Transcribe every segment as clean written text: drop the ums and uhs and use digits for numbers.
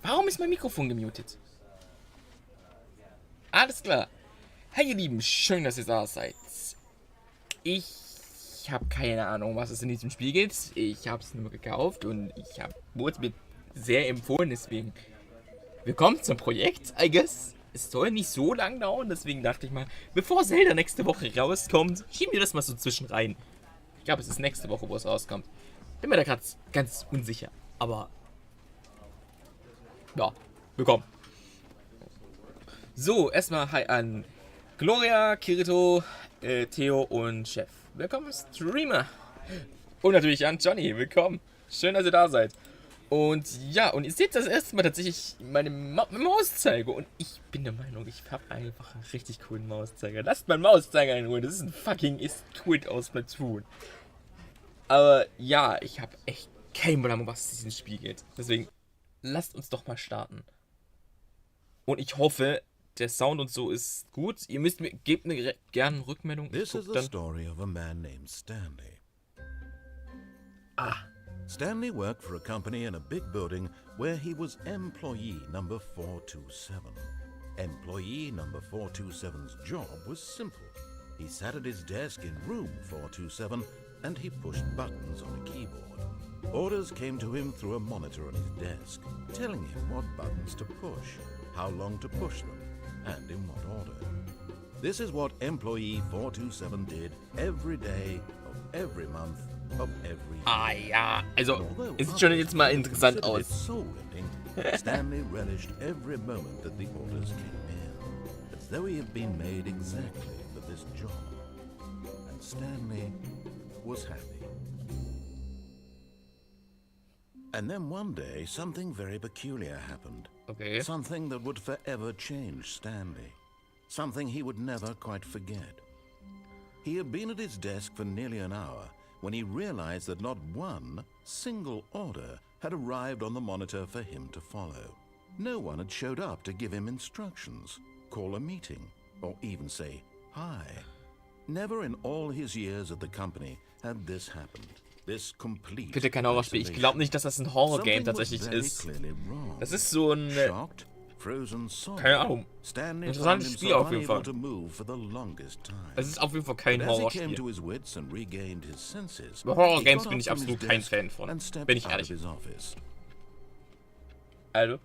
Warum ist mein Mikrofon gemutet? Alles klar. Hey ihr Lieben, schön, dass ihr da seid. Ich habe keine Ahnung, was es in diesem Spiel gibt. Ich habe es nur gekauft und wurde es mir sehr empfohlen, deswegen willkommen zum Projekt, I guess. Es soll nicht so lang dauern, deswegen dachte ich mal, bevor Zelda nächste Woche rauskommt, schieben wir das mal so zwischen rein. Ich glaube, es ist nächste Woche, wo es rauskommt. Bin mir da gerade ganz unsicher, aber ja, willkommen. So, erstmal hi an Gloria, Kirito, Theo und Chef. Willkommen, Streamer. Und natürlich an Johnny, willkommen. Schön, dass ihr da seid. Und ja, und ihr seht das erste Mal tatsächlich meine Mauszeiger. Und ich bin der Meinung, ich habe einfach einen richtig coolen Mauszeiger. Lasst meinen Mauszeiger in Ruhe. Das ist ein fucking Ist-Tweet aus Splatoon. Aber ja, ich habe echt keinen Plan, um was es in diesem Spiel geht. Deswegen, lasst uns doch mal starten. Und ich hoffe, der Sound und so ist gut. Ihr müsst mir, gebt mir gerne Rückmeldung. This is the story of a man named Stanley. Stanley worked for a company in a big building where he was employee number 427. Employee number 427's job was simple. He sat at his desk in room 427 and he pushed buttons on a keyboard. Orders came to him through a monitor on his desk, telling him what buttons to push, how long to push them, and in what order. This is what employee 427 did every day of every month of every year. Ja, also es sieht schon jetzt mal interessant aus. Stanley relished every moment that the orders came in, as though he had been made exactly for this job. And Stanley was happy. And then one day, something very peculiar happened. Okay. Something that would forever change Stanley. Something he would never quite forget. He had been at his desk for nearly an hour when he realized that not one single order had arrived on the monitor for him to follow. No one had showed up to give him instructions, call a meeting, or even say hi. Never in all his years at the company had this happened. Bitte kein Horrorspiel. Ich glaube nicht, dass das ein Horror-Game tatsächlich ist. Das ist so ein... keine Ahnong. Interessantes Spiel auf jeden Fall. Es ist auf jeden Fall kein Horrorspiel. Bei Horror-Games bin ich absolut kein Fan von. Bin ich ehrlich. Also?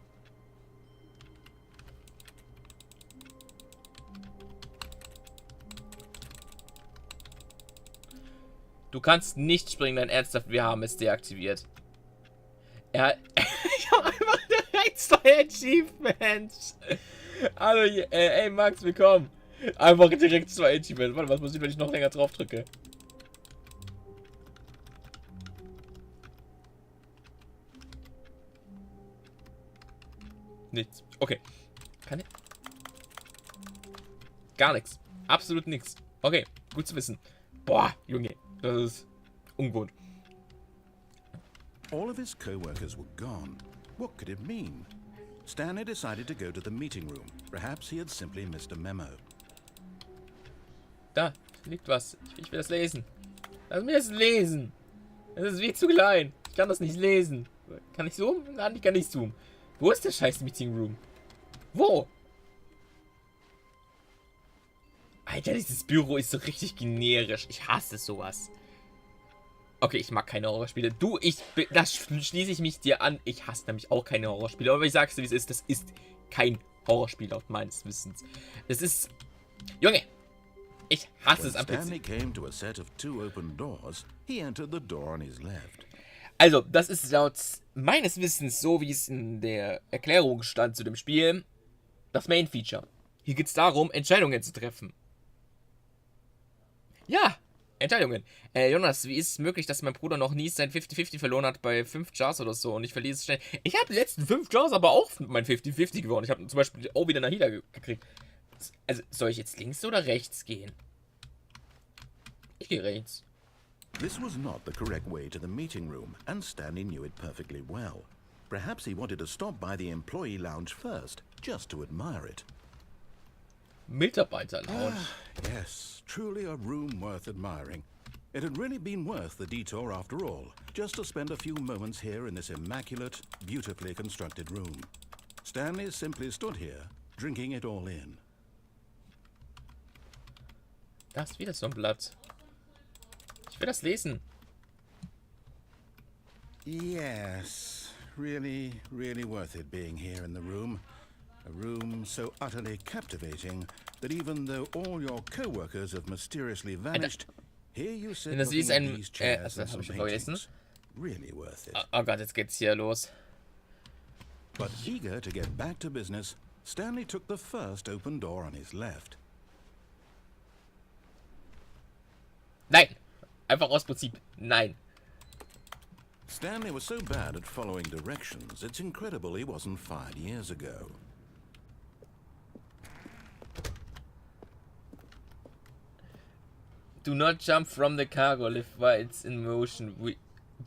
Du kannst nicht springen, dein ernsthaft, wir haben es deaktiviert. Ich habe einfach direkt 2 Achievements. Hallo, ey Max, willkommen. Einfach direkt 2 Achievements. Warte, was passiert, wenn ich noch länger drauf drücke? Nichts. Okay. Kann ich? Gar nichts. Absolut nichts. Okay, gut zu wissen. Boah, Junge. Das ist ungewohnt. All of his co-workers were gone. What could it mean? Stanley decided to go to the meeting room. Perhaps he had simply missed a memo. Da liegt was. Ich will das lesen. Lass mir das lesen. Das ist viel zu klein. Ich kann das nicht lesen. Kann ich zoomen? Nein, ich kann nicht zoomen. Wo ist der scheiß Meeting Room? Wo? Alter, dieses Büro ist so richtig generisch. Ich hasse sowas. Okay, ich mag keine Horrorspiele. Du, das schließe ich mich dir an. Ich hasse nämlich auch keine Horrorspiele. Aber ich sag's dir, wie es ist. Das ist kein Horrorspiel, laut meines Wissens. Das ist... Junge! Ich hasse es am PC. Also, das ist laut meines Wissens, so wie es in der Erklärung stand zu dem Spiel, das Main-Feature. Hier geht's darum, Entscheidungen zu treffen. Ja, Entscheidungen. Jonas, wie ist es möglich, dass mein Bruder noch nie sein 50-50 verloren hat bei 5 Jars oder so und ich verliere es schnell? Ich habe die letzten 5 Jars aber auch mein 50-50 gewonnen. Ich habe zum Beispiel auch wieder eine Healer gekriegt. Also, soll ich jetzt links oder rechts gehen? Ich gehe rechts. This was not the correct way to the meeting room, and Stanley knew it perfectly well. Perhaps he wanted to stop by the employee lounge first, just to admire it. Mitarbeiterlounge. Yes, truly a room worth admiring. It had really been worth the detour after all, just to spend a few moments here in this immaculate, beautifully constructed room. Stanley simply stood here, drinking it all in. Da ist wieder so ein Blatt. Ich will das lesen. Yes, really, really worth it being here in the room. A room so utterly captivating that even though all your co-workers have mysteriously vanished, here you sit looking at these chairs and some paintings. Really worth it. Oh Gott, jetzt geht's hier los. But eager to get back to business, Stanley took the first open door on his left. Nein! Einfach aus Prinzip. Nein. Stanley was so bad at following directions, it's incredible he wasn't fired years ago. Do not jump from the cargo lift while it's in motion.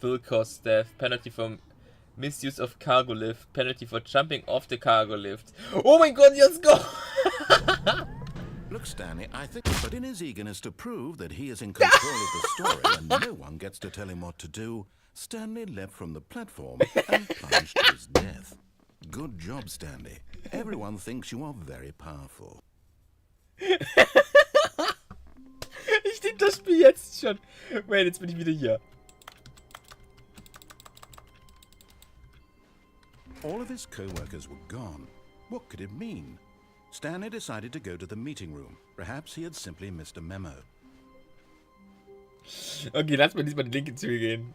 Will cost death. Penalty for misuse of cargo lift. Penalty for jumping off the cargo lift. Oh mein Gott, let's go! Look, Stanley, I think, but in his eagerness to prove that he is in control of the story and no one gets to tell him what to do, Stanley leapt from the platform and plunged to his death. Good job, Stanley. Everyone thinks you are very powerful. Ich nehme das Spiel jetzt schon. Wait, jetzt bin ich wieder hier. All of his co-workers were gone. What could it mean? Stanley decided to go to the meeting room. Perhaps he had simply missed a memo. Okay, lass mal diesmal die linke Tür gehen.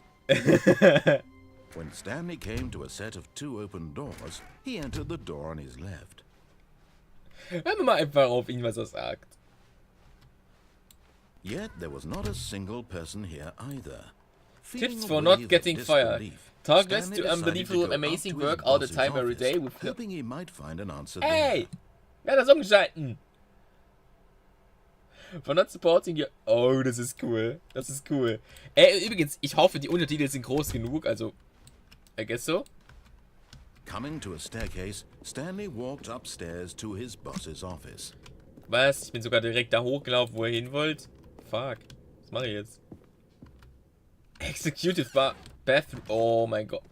When Stanley came to a set of 2 open doors, he entered the door on his left. Hören wir mal einfach auf ihn, was er sagt. Yet there was not a single person here either. Tips for not getting fired. Talk less to unbelievable amazing work all the time every day with hoping he might find an answer Hey! there. Wer hat das umgeschalten? For not supporting you. Oh, das ist cool. Das ist cool. Übrigens, ich hoffe, die Untertitel sind groß genug. Also, I guess so. Coming to a staircase, Stanley walked upstairs to his boss's office. Was? Ich bin sogar direkt da hochgelaufen, wo ihr hin wollt. Fuck. Was mache ich jetzt? Executive Bathroom. Oh mein Gott.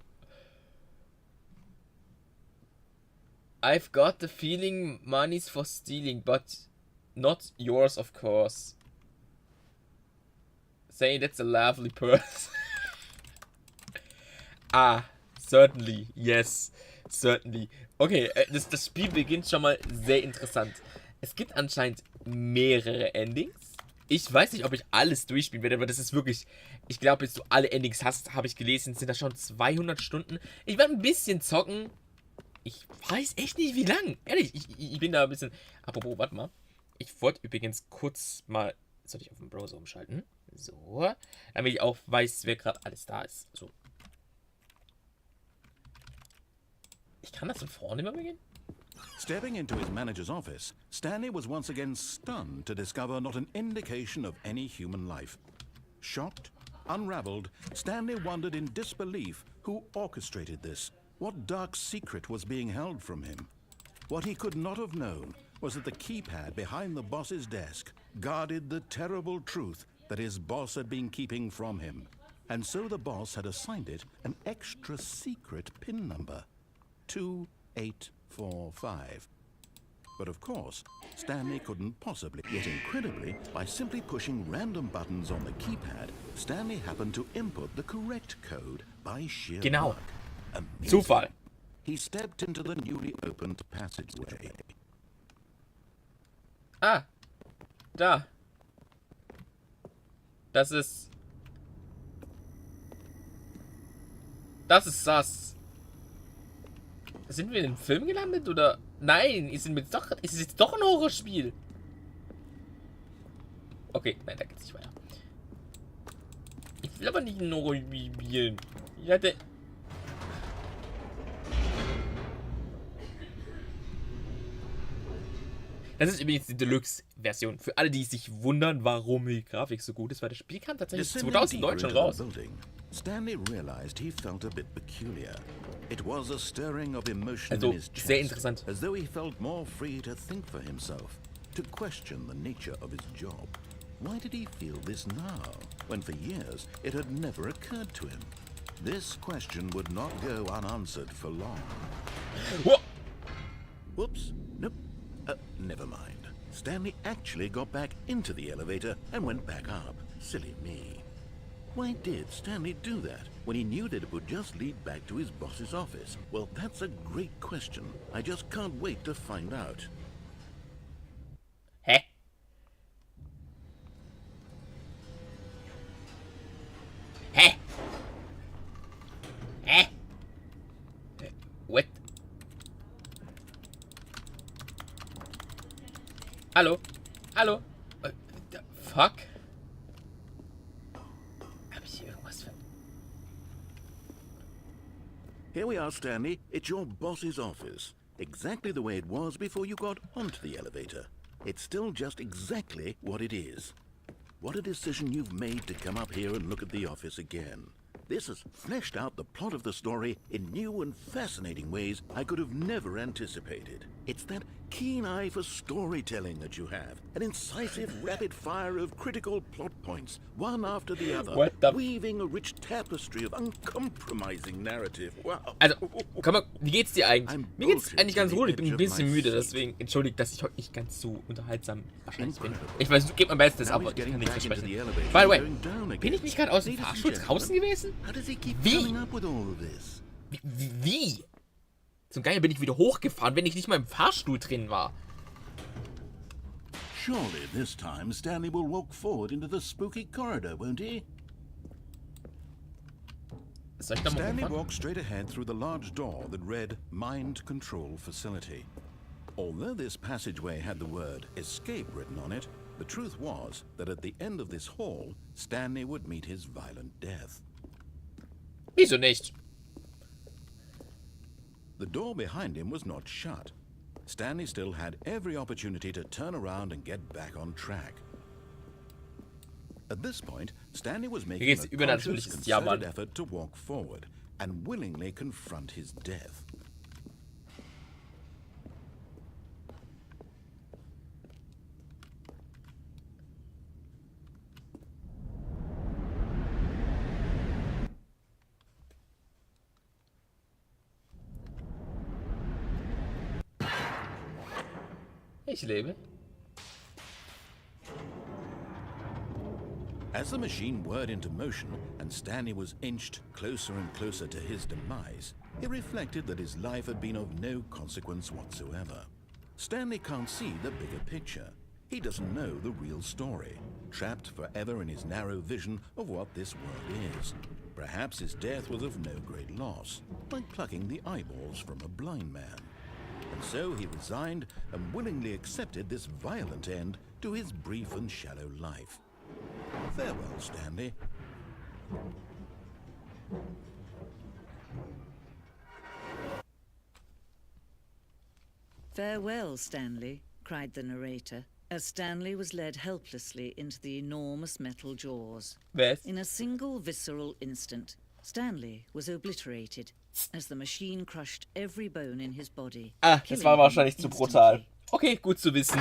I've got the feeling money's for stealing, but not yours, of course. Saying that's a lovely person. Certainly. Yes, certainly. Okay, das Spiel beginnt schon mal sehr interessant. Es gibt anscheinend mehrere Endings. Ich weiß nicht, ob ich alles durchspielen werde, aber das ist wirklich... Ich glaube, bis du alle Endings hast, habe ich gelesen, sind das schon 200 Stunden. Ich werde ein bisschen zocken. Ich weiß echt nicht, wie lang. Ehrlich, ich bin da ein bisschen... Apropos, warte mal. Ich wollte übrigens kurz mal... Soll ich auf den Browser umschalten? So. Damit ich auch weiß, wer gerade alles da ist. So. Ich kann das von vorne mal beginnen? Stepping into his manager's office, Stanley was once again stunned to discover not an indication of any human life. Shocked, unraveled, Stanley wondered in disbelief who orchestrated this. What dark secret was being held from him? What he could not have known was that the keypad behind the boss's desk guarded the terrible truth that his boss had been keeping from him. And so the boss had assigned it an extra secret PIN number. 2845. But of course, Stanley couldn't possibly. Yet incredibly, by simply pushing random buttons on the keypad, Stanley happened to input the correct code by sheer Genau. luck. Amazing. Zufall. He stepped into the newly opened passageway. Da. Das ist das. Sind wir in einem Film gelandet oder? Nein, ist es jetzt doch ein Horrorspiel? Okay, nein, da geht's nicht weiter. Ich will aber nicht ein Horrorspiel spielen. Ich hatte... Das ist übrigens die Deluxe-Version. Für alle, die sich wundern, warum die Grafik so gut ist, weil das Spiel kam tatsächlich 2009 schon raus. Stanley realized he felt a bit peculiar. It was a stirring of emotion Also, in his chest, sehr interessant. as though he felt more free to think for himself, to question the nature of his job. Why did he feel this now, when for years it had never occurred to him? This question would not go unanswered for long. Wow. Whoops. Nope. Never mind. Stanley actually got back into the elevator and went back up. Silly me. Why did Stanley do that when he knew that it would just lead back to his boss's office? Well, that's a great question. I just can't wait to find out. Hä? Hä? Hä? What? Hallo? Hallo? The fuck? Hab ich hier irgendwas ver... Here we are, Stanley. It's your boss's office. Exactly the way it was before you got onto the elevator. It's still just exactly what it is. What a decision you've made to come up here and look at the office again. This has fleshed out the plot of the story in new and fascinating ways I could have never anticipated. It's that keen eye for storytelling that you have. An incisive rapid fire of critical plot points, one after the other, weaving a rich tapestry of uncompromising narrative. Wow. Also, komm mal, wie geht's dir eigentlich? Mir geht's eigentlich ganz gut, ich bin ein bisschen müde, deswegen entschuldigt, dass ich heute nicht ganz so unterhaltsam wahrscheinlich bin. Ich weiß, du gib mein Bestes, aber ich kann nicht versprechen. By the way, bin ich nicht gerade aus dem Fahrstuhl draußen gewesen? Wie? Wie? Zum Geier bin ich wieder hochgefahren, wenn ich nicht mal im Fahrstuhl drin war. Surely this time Stanley will walk forward into the spooky corridor, won't he? Stanley walked straight ahead through the large door that read Mind Control Facility. Although this passageway had the word escape written on it, the truth was that at the end of this hall, Stanley would meet his violent death. Wieso nicht? The door behind him was not shut. Stanley still had every opportunity to turn around and get back on track. At this point, Stanley was making a conscious, concerted effort to walk forward and willingly confront his death. Ich lebe. As the machine whirred into motion and Stanley was inched closer and closer to his demise, he reflected that his life had been of no consequence whatsoever. Stanley can't see the bigger picture. He doesn't know the real story, trapped forever in his narrow vision of what this world is. Perhaps his death was of no great loss, like plucking the eyeballs from a blind man. And so he resigned and willingly accepted this violent end to his brief and shallow life. Farewell, Stanley. Farewell, Stanley, cried the narrator, as Stanley was led helplessly into the enormous metal jaws. Was? In a single visceral instant, Stanley was obliterated, as the machine crushed every bone in his body. Ah, das war wahrscheinlich zu brutal. Okay, gut zu wissen.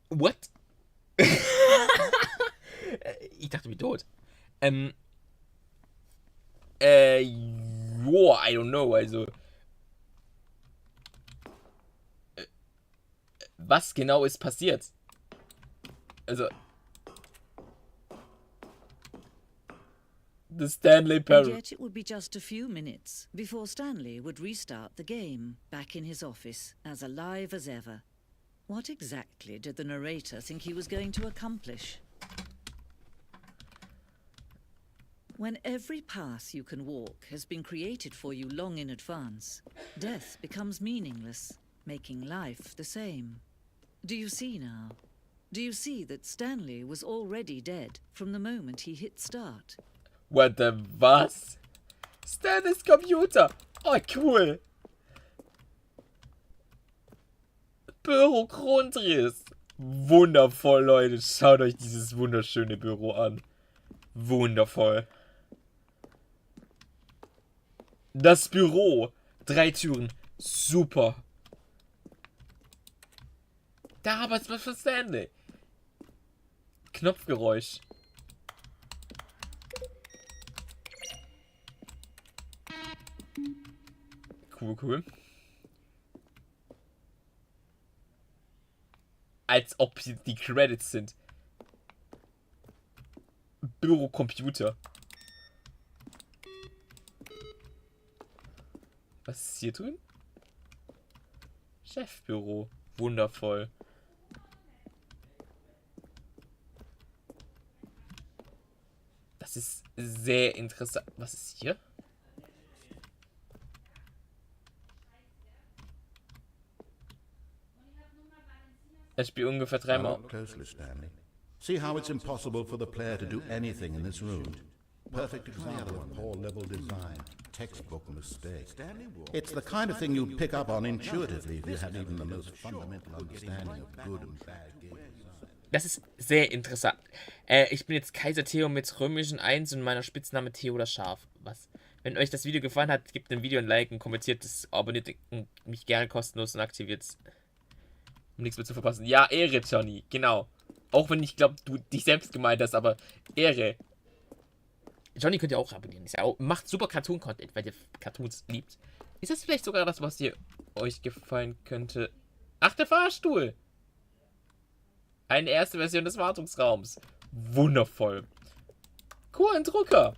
What? Ich dachte, wie tot. Joa, I don't know, also. Was genau ist passiert? Also. The Stanley Parable. And yet it would be just a few minutes before Stanley would restart the game, back in his office, as alive as ever. What exactly did the narrator think he was going to accomplish? When every path you can walk has been created for you long in advance, death becomes meaningless, making life the same. Do you see now? Do you see that Stanley was already dead from the moment he hit start? What the was? Stanleys Computer! Oh, cool! Büro-Grundriss! Wundervoll, Leute. Schaut euch dieses wunderschöne Büro an. Wundervoll. Das Büro. 3 Türen. Super. Da arbeitest du für Stanley. Knopfgeräusch. Cool. Als ob hier die Credits sind. Bürocomputer. Was ist hier drin? Chefbüro. Wundervoll. Das ist sehr interessant. Was ist hier? Er spielt ungefähr 3 Mal. Look closely, Stanley. See how it's impossible for the player to do anything in this room. Perfect example of poor level design. Textbook mistake. It's the kind of thing you'd pick up on intuitively if you had even the most fundamental understanding of good and bad games. Das ist sehr interessant. Ich bin jetzt Kaiser Theo mit römischen 1 und meiner Spitzname Theo das Schaf. Was? Wenn euch das Video gefallen hat, gebt dem Video ein Like und kommentiert es, abonniert mich gerne kostenlos und aktiviert es, um nichts mehr zu verpassen. Ja, Ehre, Johnny, genau. Auch wenn ich glaube, du dich selbst gemeint hast, aber Ehre. Johnny könnt ihr auch abonnieren. Ist ja auch, macht super Cartoon-Content, weil ihr Cartoons liebt. Ist das vielleicht sogar das, was euch gefallen könnte? Ach, der Fahrstuhl! Eine erste Version des Wartungsraums. Wundervoll. Cool, ein Drucker.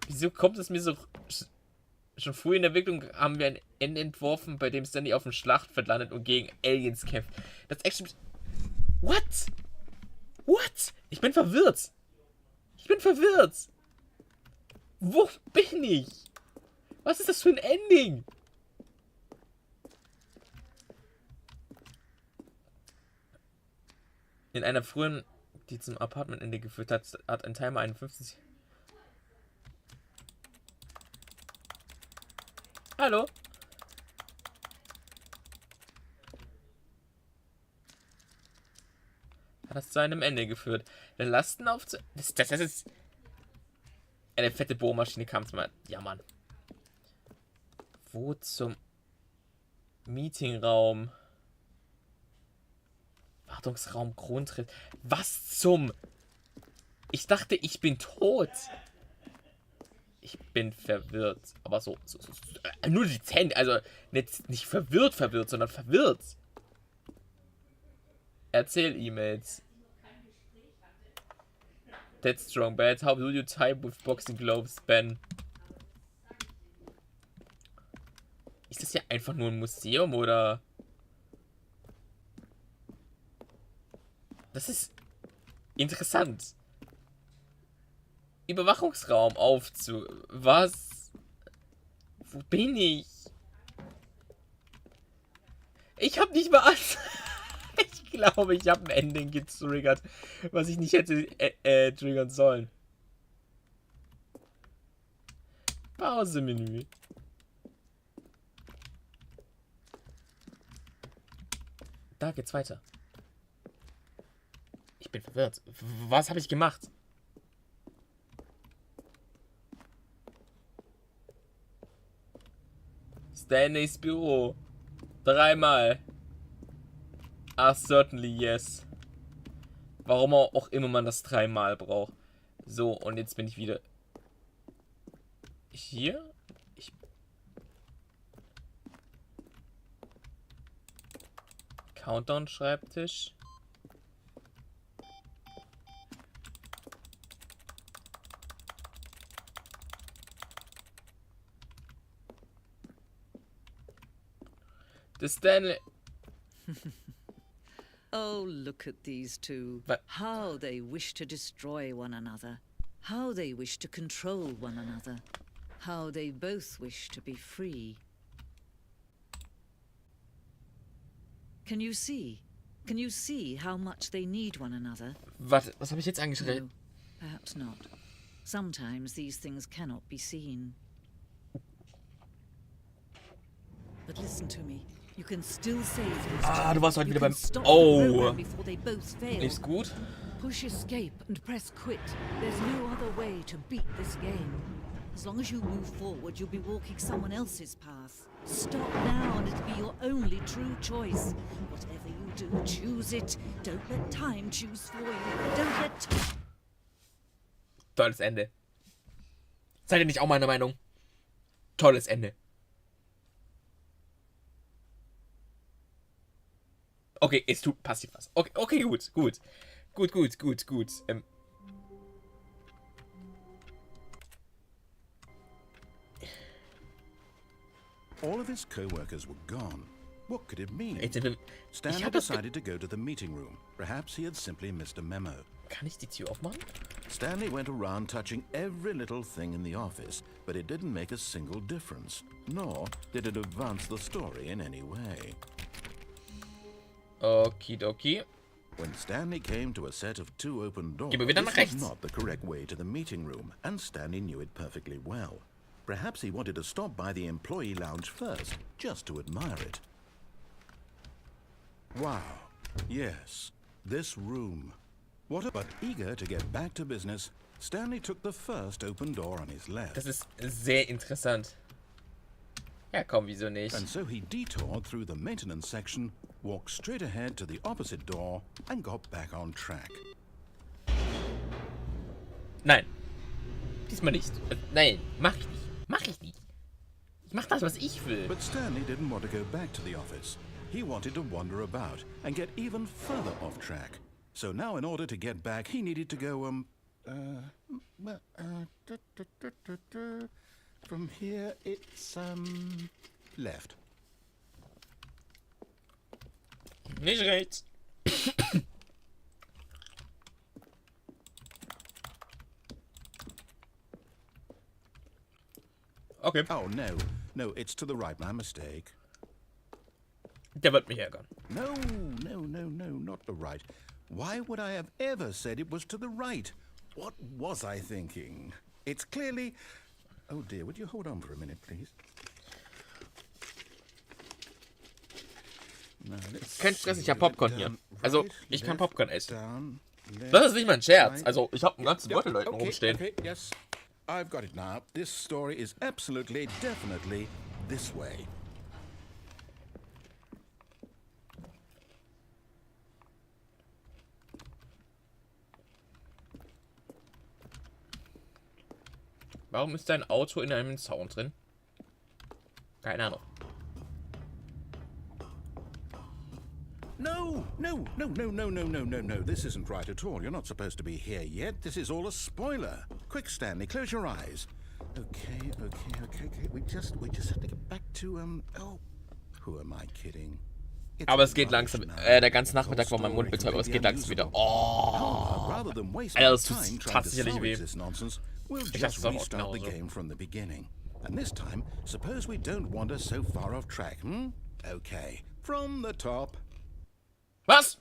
Wieso kommt es mir so... Schon früh in der Entwicklung haben wir ein Ende entworfen, bei dem Stanley auf dem Schlachtfeld landet und gegen Aliens kämpft. Das Action... What? What? Ich bin verwirrt. Wo bin ich? Was ist das für ein Ending? In einer frühen, die zum Apartmentende geführt hat, hat ein Timer 51... Hallo? Hat das zu einem Ende geführt. Der Lastenaufzug... Das ist... Eine fette Bohrmaschine kam zu mal... Ja, Mann. Wo zum... Meetingraum... Wartungsraum, Grundriss... Was zum... Ich dachte, ich bin tot. Ich bin verwirrt. Aber so nur dezent. Also nicht verwirrt, sondern verwirrt. Erzähl-E-Mails. That's strong bad. How do you type with boxing gloves, Ben? Ist das ja einfach nur ein Museum oder? Das ist interessant. Überwachungsraum Aufzug. Was? Wo bin ich? Ich hab nicht mal alles. Ich glaube, ich habe ein Ending getriggert, was ich nicht hätte triggern sollen. Pause-Menü. Da geht's weiter. Ich bin verwirrt. Was habe ich gemacht? Stanleys Büro. 3-mal. Ah, certainly yes. Warum auch immer man das 3-mal braucht. So, und jetzt bin ich wieder hier. Countdown-Schreibtisch. The Stanley... Oh, look at these two. But how they wish to destroy one another. How they wish to control one another. How they both wish to be free. Can you see? Can you see how much they need one another? Warte, was habe ich jetzt angeschrieben? No, perhaps not. Sometimes these things cannot be seen. But listen to me. You can still save this. Ah, du warst heute wieder beim... Stop Oh. the program before they both fail. Ist gut. Push escape and press quit. There's no other way to beat this game. As long as you move forward, you'll be walking someone else's path. Stop now and it'll be your only true choice. Whatever you do, choose it. Don't let time choose for you. Don't let... Tolles Ende. Seid ihr nicht auch meiner Meinung? Tolles Ende. Okay, es tut passiv was. Okay, gut. All of his co-workers were gone. What could it mean? Jetzt sind wir... Stanley decided to go to the meeting room. Perhaps he had simply missed a memo. Kann ich die Tür aufmachen? Stanley went around touching every little thing in the office, but it didn't make a single difference, nor did it advance the story in any way. Okidoki. When Stanley came to a set of 2 open doors, Gehen wir wieder nach this was rechts. not the correct way to the meeting room, and Stanley knew it perfectly well. Perhaps he wanted to stop by the employee lounge first, just to admire it. Wow. Yes, this room. But eager to get back to business, Stanley took the first open door on his left. Das ist sehr interessant. Ja, komm, wieso nicht? And so he detoured through the maintenance section, walked straight ahead to the opposite door, and got back on track. Nein. Diesmal nicht. Nein, mach ich nicht. Ich mach das, was ich will. But Stanley didn't want to go back to the office. He wanted to wander about and get even further off track. So now in order to get back, he needed to go, from here it's, left. Nicht rechts. Okay. Oh, no, it's to the right, my mistake. Der wird mich ärgern. No, not the right. Why would I have ever said it was to the right? What was I thinking? It's clearly... Oh dear, would you hold on for a minute, please? Kein Stress, ich hab Popcorn hier. Also, ich kann Popcorn essen. Das ist nicht mal ein Scherz. Also, ich hab einen ganzen Beutel Leuten rumstehen. Okay, yes. I've got it now. This story is absolutely, definitely this way. Warum ist dein Auto in einem Zaun drin? Keine Ahnung. No. This isn't right at all. You're not supposed to be here yet. This is all a spoiler. Quick, Stanley, close your eyes. Okay. We just have to get back to, oh, who am I kidding? Aber es geht langsam. Der ganze Nachmittag war mein Mund betäubt, aber es geht langsam wieder. Oh. Alter, das tut tatsächlich weh. Ich hab's auch genauso. And this time, suppose we don't wander so far off track, hm? Okay, from the top. Was?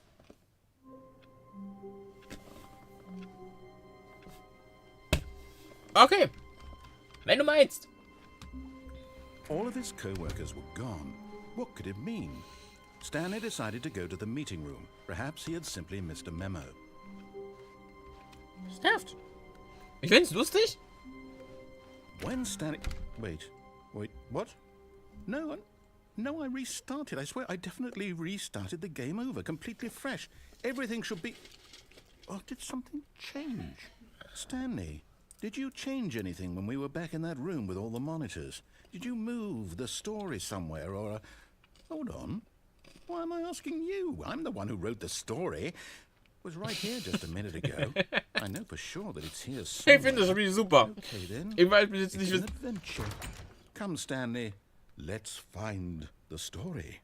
Okay. Wenn du meinst. All of his co-workers were gone. What could it mean? Stanley decided to go to the meeting room. Perhaps he had simply missed a memo. Das nervt. Ich find's lustig. When Stanley... Wait, what? No, I restarted. I swear, I definitely restarted the game over, completely fresh. Everything should be... Oh, did something change? Stanley, did you change anything when we were back in that room with all the monitors? Did you move the story somewhere, or... Hold on. Why am I asking you? I'm the one who wrote the story. It was right here just a minute ago. I know for sure that it's here somewhere. Ich finde das Spiel super. Okay, then. Ich weiß bis jetzt It's nicht, an adventure. Come, Stanley. Let's find the story.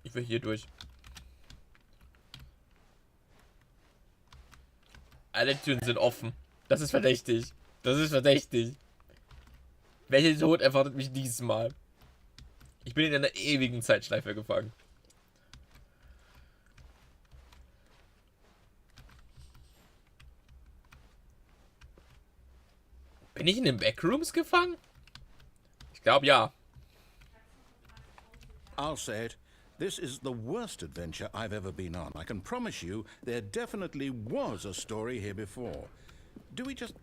Ich will hier durch. Alle Türen sind offen. Das ist verdächtig. Welcher Tod erwartet mich diesmal? Ich bin in einer ewigen Zeitschleife gefangen. Bin ich in den Backrooms gefangen? Ich glaube ja. I'll say it. This is the worst adventure I've ever been on. I can promise you there definitely was a story here before. Do we just...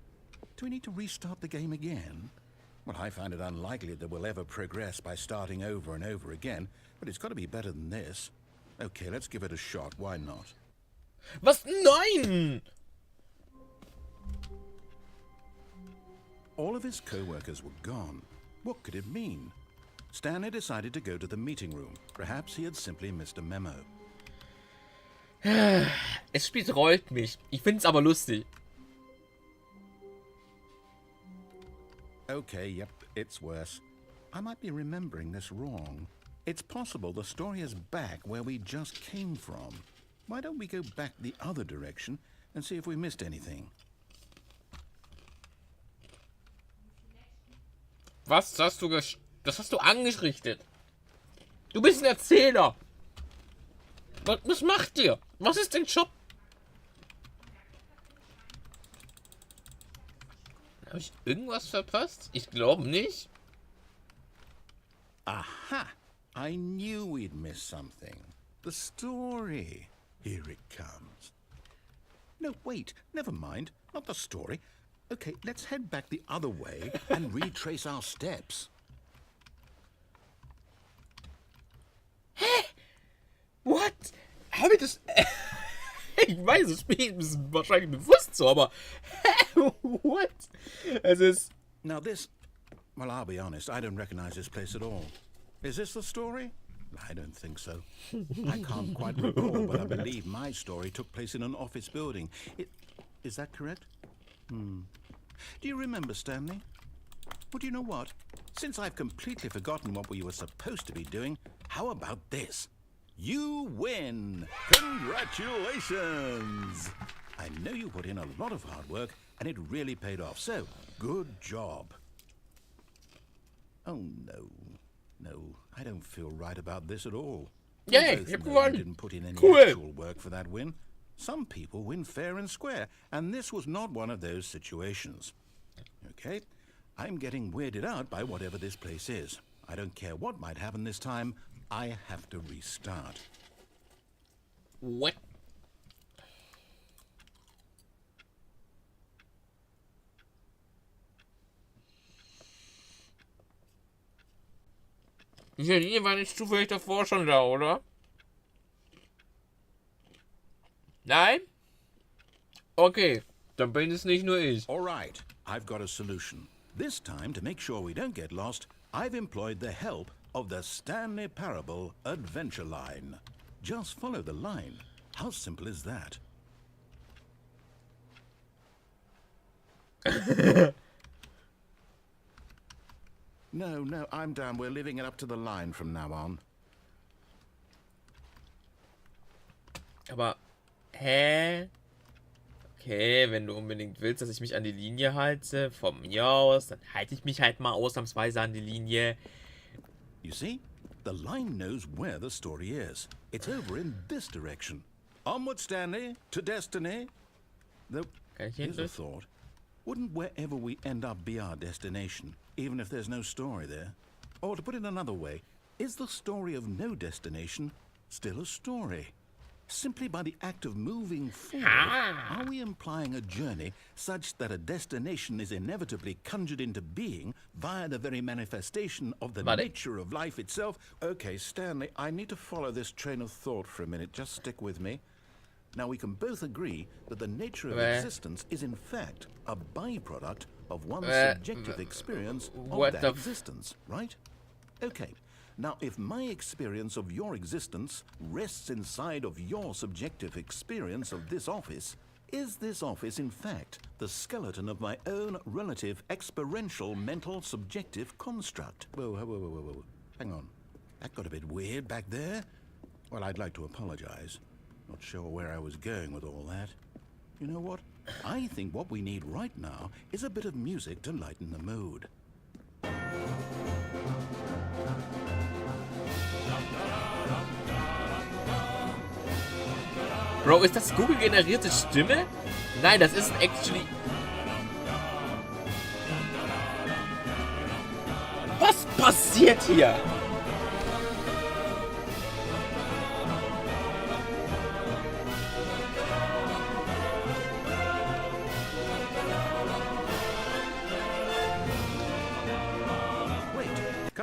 Do we need to restart the game again? Well, I find it unlikely that we'll ever progress by starting over and over again, but it's got to be better than this. Okay, let's give it a shot. Why not? Was? Nein! All of his co-workers were gone. What could it mean? Stanley decided to go to the meeting room. Perhaps he had simply missed a memo. Es spielt rollt mich. Ich find's aber lustig. Okay, yep, it's worse. I might be remembering this wrong. It's possible the story is back where we just came from. Why don't we go back the other direction and see if we missed anything? Was hast du das hast du angerichtet? Du bist ein Erzähler. Was macht ihr? Was ist dein Job? Habe ich irgendwas verpasst? Ich glaube nicht. Aha! I knew we'd miss something. The story. Here it comes. No, wait. Never mind. Not the story. Okay, let's head back the other way and retrace our steps. Hä? What? Habe ich das... Ich weiß, es ist wahrscheinlich bewusst so, aber... What? Es ist... Now this... Well, I'll be honest, I don't recognize this place at all. Is this the story? I don't think so. I can't quite recall, but I believe my story took place in an office building. Is that correct? Do you remember, Stanley? Well, do you know what? Since I've completely forgotten what we were supposed to be doing, how about this? You win! Congratulations! I know you put in a lot of hard work, and it really paid off, so good job. Oh, no. No, I don't feel right about this at all. Yay, We both you know won. you didn't put in any Cool. actual work for that win. Some people win fair and square, and this was not one of those situations. Okay, I'm getting weirded out by whatever this place is. I don't care what might happen this time. I have to restart. What? Diese Linie war nicht zufällig davor schon da, oder? Nein? Okay, dann bin es nicht nur ich. All right, I've got a solution. This time, to make sure we don't get lost, I've employed the help of the Stanley Parable Adventure Line. Just follow the line. How simple is that? No, I'm down. We're leaving it up to the line from now on. Aber, hä? Okay, wenn du unbedingt willst, dass ich mich an die Linie halte, von mir aus, dann halte ich mich halt mal ausnahmsweise an die Linie. You see? The line knows where the story is. It's over in this direction. Onward, Stanley, to destiny. Though, Kann ich hier here's a durch? thought. Wouldn't wherever we end up be our destination, even if there's no story there? Or to put it another way, is the story of no destination still a story? Simply by the act of moving forward, are we implying a journey such that a destination is inevitably conjured into being via the very manifestation of the nature of life itself? Okay, Stanley, I need to follow this train of thought for a minute. Just stick with me. Now, we can both agree that the nature of existence is in fact a byproduct of one's subjective experience of that existence, right? Okay. Now, if my experience of your existence rests inside of your subjective experience of this office, is this office, in fact, the skeleton of my own relative experiential mental subjective construct? Whoa. Hang on. That got a bit weird back there. Well, I'd like to apologize. Not sure where I was going with all that. You know what? I think what we need right now is a bit of music to lighten the mood. Bro, ist das Google-generierte Stimme? Nein, das ist actually... Was passiert hier?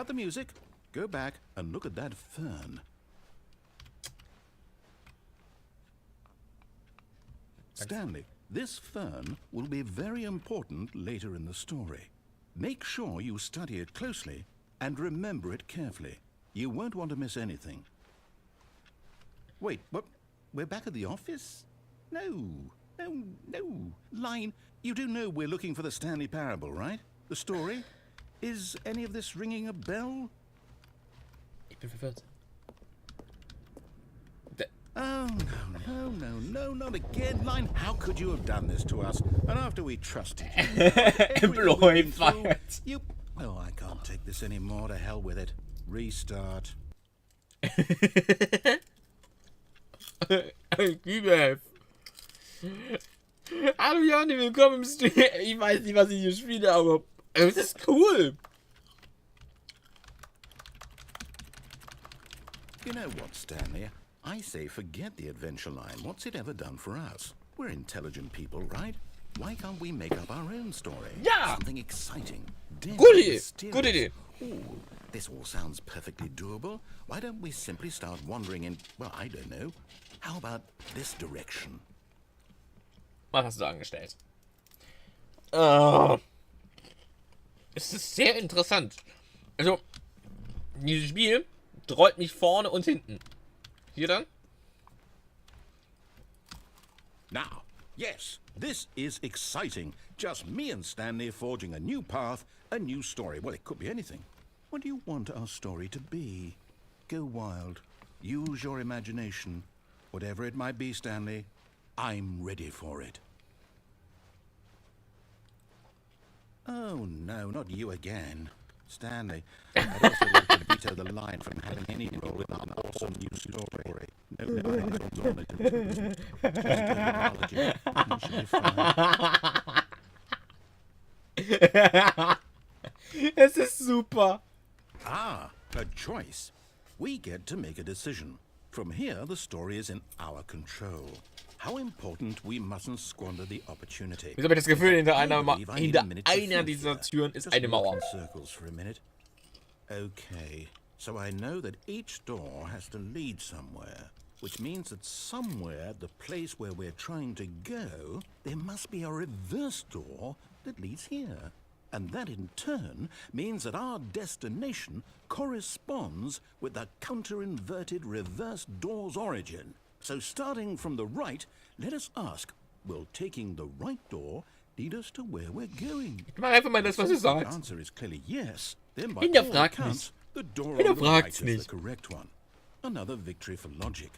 cut the music, go back and look at that fern. Stanley, this fern will be very important later in the story. Make sure you study it closely and remember it carefully. You won't want to miss anything. Wait, what? We're back at the office? No. Line, you do know we're looking for the Stanley Parable, right? The story? Is any of this ringing a bell? Ich bin verwirrt. Oh, no, not again. Line, how could you have done this to us? And after we trusted you. Oh, I can't take this anymore. To hell with it. Restart. Ich liebe es. Hallo Janni, willkommen im Stream. Ich weiß nicht, was ich hier spiele, aber es ist cool. You know what, Stanley? I say forget the adventure line. What's it ever done for us? We're intelligent people, right? Why can't we make up our own story? Ja! Something exciting. Gute Idee. Gute Idee. Ooh, this all sounds perfectly doable. Why don't we simply start wandering in, well, I don't know. How about this direction? Was hast du angestellt? Oh. Es ist sehr interessant. Also, dieses Spiel trollt mich vorne und hinten. Hier dann? Now, yes, this is exciting. Just me and Stanley forging a new path, a new story. Well, it could be anything. What do you want our story to be? Go wild. Use your imagination. Whatever it might be, Stanley, I'm ready for it. Oh, no, not you again. Stanley, I'd also like to veto the line from having any role in an awesome new story. No, on it. Es ist super. Ah, a choice. We get to make a decision. From here, the story is in our control. How important we mustn't squander the opportunity. Wieso habe ich das Gefühl, hinter einer dieser Türen ist eine Mauer. Circles for a minute. Okay, so I know that each door has to lead somewhere, which means that somewhere at the place where we're trying to go, there must be a reverse door that leads here. And that in turn means that our destination corresponds with the counter-inverted reverse door's origin. So starting from the right, let us ask, will taking the right door lead us to where we're going? Ich mach einfach mal das, was du The sagst. answer is clearly yes. Then by all Hinterfragt accounts, mich. the door on the right Hinterfragt's is the nicht. correct one. Another victory for logic.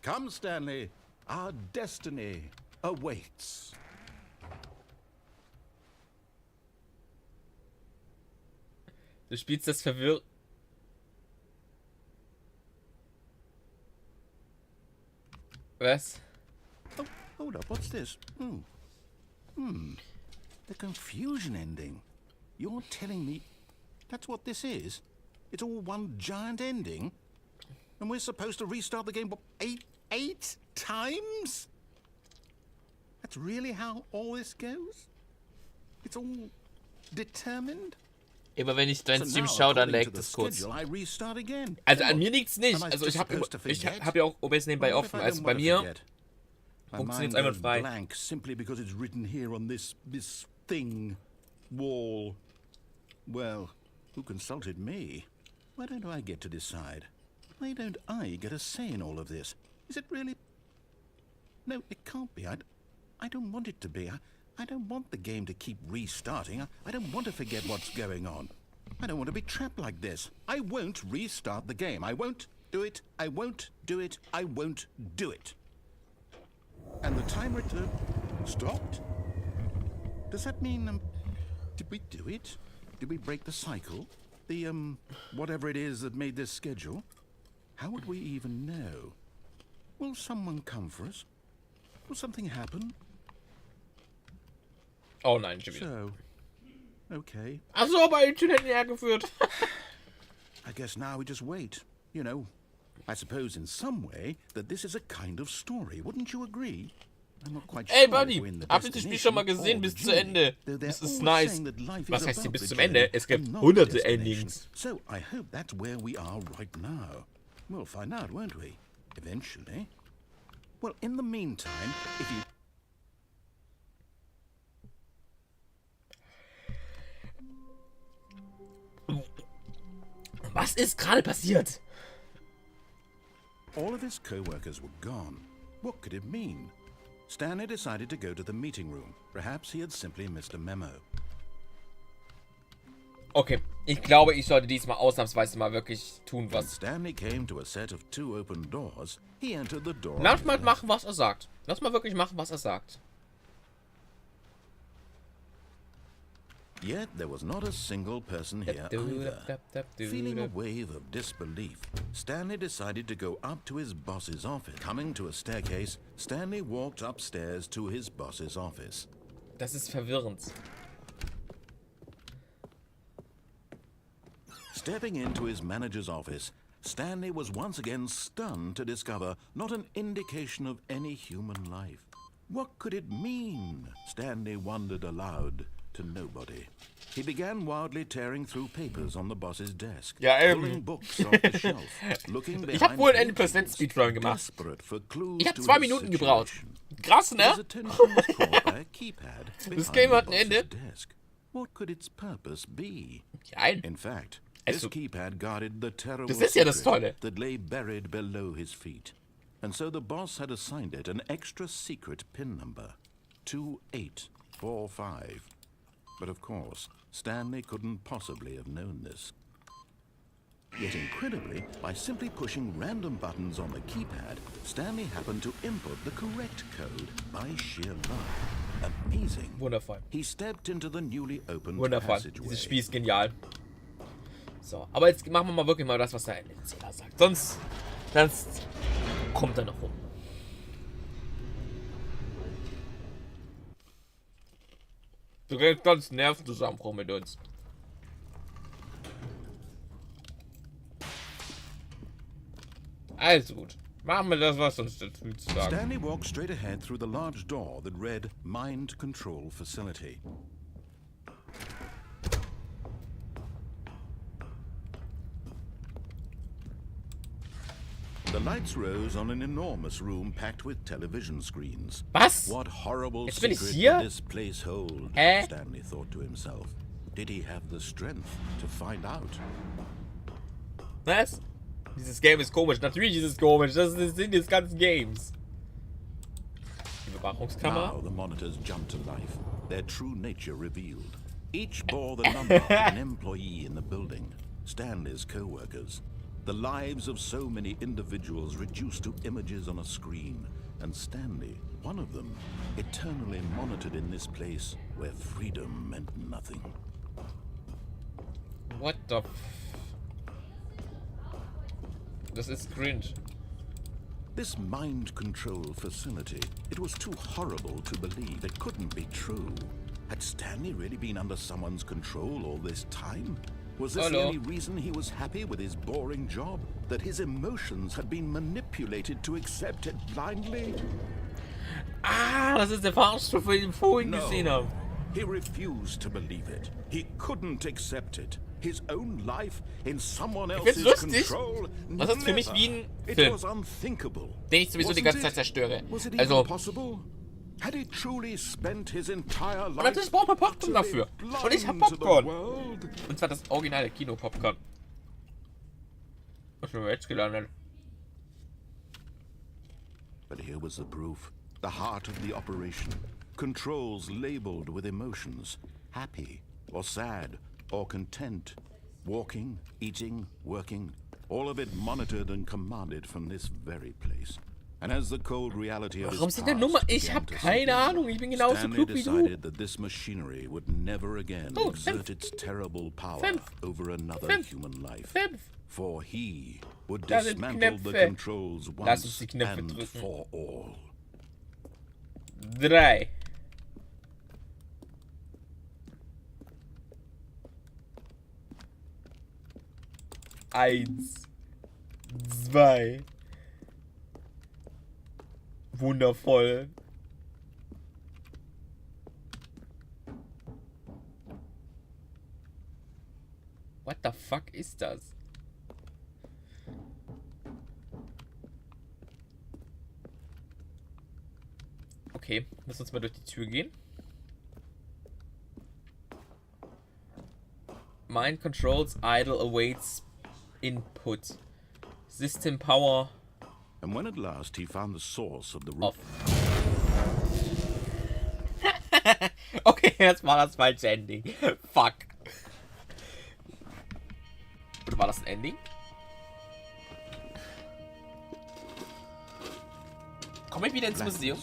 Come, Stanley. Our destiny awaits. Du spielst das verwirrt. Was? Oh, hold up. What's this? The confusion ending. You're telling me that's what this is? It's all one giant ending? And we're supposed to restart the game, what, eight times? That's really how all this goes? It's all determined? Immer wenn ich deinen Stream schaue, dann laggt es kurz. Also an mir liegt's nicht. Also ich hab ja auch OBS nebenbei offen. Also bei mir funktioniert's einwandfrei. Simply because it's written here on this thing wall. Well, who consulted me? Why don't I get to decide? Why don't I get a say in all of this? Is it really? No, it can't be. I don't want it to be. I don't want the game to keep restarting. I don't want to forget what's going on. I don't want to be trapped like this. I won't restart the game. I won't do it. I won't do it. I won't do it. And the timer stopped? Does that mean, did we do it? Did we break the cycle? The, whatever it is that made this schedule? How would we even know? Will someone come for us? Will something happen? Oh nein, Jimmy. So, okay. Ach so, bei den hätten wir hergeführt. I guess now we just wait. You know, I suppose in some way that this is a kind of story. Wouldn't you agree? Ey, Buddy, habt ihr das Spiel schon mal gesehen bis zu Ende? Das ist nice. Was heißt hier bis zum Ende? Es gibt hunderte Endings. So I hope that's where we are right now. We'll find out, won't we? Eventually. Well, in the meantime, if you... Was ist gerade passiert? All of his co-workers were gone. What could it mean? Stanley decided to go to the meeting room. Perhaps he had simply missed a memo. Okay, ich glaube, ich sollte diesmal ausnahmsweise mal wirklich tun, When was... Stanley came to a set of 2 open doors, he entered the door. Lass mal machen, was er sagt. Lass mal wirklich machen, was er sagt. Yet there was not a single person here either. Feeling a wave of disbelief, Stanley decided to go up to his boss's office. Coming to a staircase, Stanley walked upstairs to his boss's office. Das ist verwirrend. Stepping into his manager's office, Stanley was once again stunned to discover not an indication of any human life. What could it mean? Stanley wondered aloud to nobody. He began wildly tearing through papers on the boss's desk, Ja, pulling books off the shelf, looking Ich habe behind wohl einen pages, Speedrun gemacht. desperate for clues Ich habe to 2 his Minuten gebraucht. situation. Krass, His ne? attention was caught by a keypad Das behind Game the hat ein Ende. boss's desk. What could its purpose be? Nein. In fact, Also, this keypad guarded the terrible das ist ja das secret Tolle. that lay buried below his feet. And so the boss had assigned it an extra secret PIN number, 2845. But of course, Stanley couldn't possibly have known this. Yet incredibly, by simply pushing random buttons on the keypad, Stanley happened to input the correct code by sheer luck. Amazing. Wundervoll. He stepped into the newly opened Wundervoll. passageway. Dieses Spiel ist genial. So, aber jetzt machen wir mal wirklich mal das, was der Erzähler sagt. Sonst kommt er noch rum. Du kriegst ganz Nervenzusammenbruch mit uns. Also gut. Machen wir das, was uns der Tweet sagt. Stanley walked straight ahead through the large door that read Mind Control Facility. The lights rose on an enormous room packed with television screens. Was? What horrible Jetzt bin ich secret hier? did this place hold? Hä? Stanley thought to himself. Did he have the strength to find out? Was? Dieses Game ist komisch. Natürlich ist es komisch. Das ist der Sinn des ganzen Games. Die Überwachungskamera. Now the monitors jumped to life, their true nature revealed. Each bore the number of an employee in the building, Stanley's co-workers. The lives of so many individuals reduced to images on a screen, and Stanley, one of them, eternally monitored in this place where freedom meant nothing. What the Das ist cringe. This mind control facility, it was too horrible to believe. It couldn't be true. Had Stanley really been under someone's control all this time? Was this the only reason he was happy with his boring job? That his emotions had been manipulated to accept it blindly? Ah, das ist der Fahrstuhl, den ich vorhin gesehen habe. He refused to believe it. He couldn't accept it. His own life in someone else's control. Das ist für mich wie ein It Film, was unthinkable. den ich sowieso die ganze Zeit zerstöre. Was it even Also, possible? Had he truly spent his entire life und natürlich braucht man Popcorn dafür. Und ich hab Popcorn. Und zwar das originale Kino-Popcorn. Was sind wir jetzt gelandet? But here was the proof. The heart of the operation. Controls labeled with emotions. Happy or sad or content. Walking, eating, working. All of it monitored and commanded from this very place. And as the cold reality of Warum his sind der Nummer? past Ich began hab to keine sink in, Ahnung. Ich bin genauso Stanley klug wie du. decided that this machinery would never again Oh, exert its terrible power over another human life. 5. For he would Da sind dismantle the Knöpfe. controls Lass uns once die Knöpfe and drücken. for all. 3. Eins. 2. Wundervoll. What the fuck ist das? Okay, lass uns mal durch die Tür gehen. Mind controls idle awaits input. System power And when at last he found the source of the off. Okay, jetzt war das falsche Ending. Fuck. Oder war das ein Ending? Komm ich wieder ins Museum?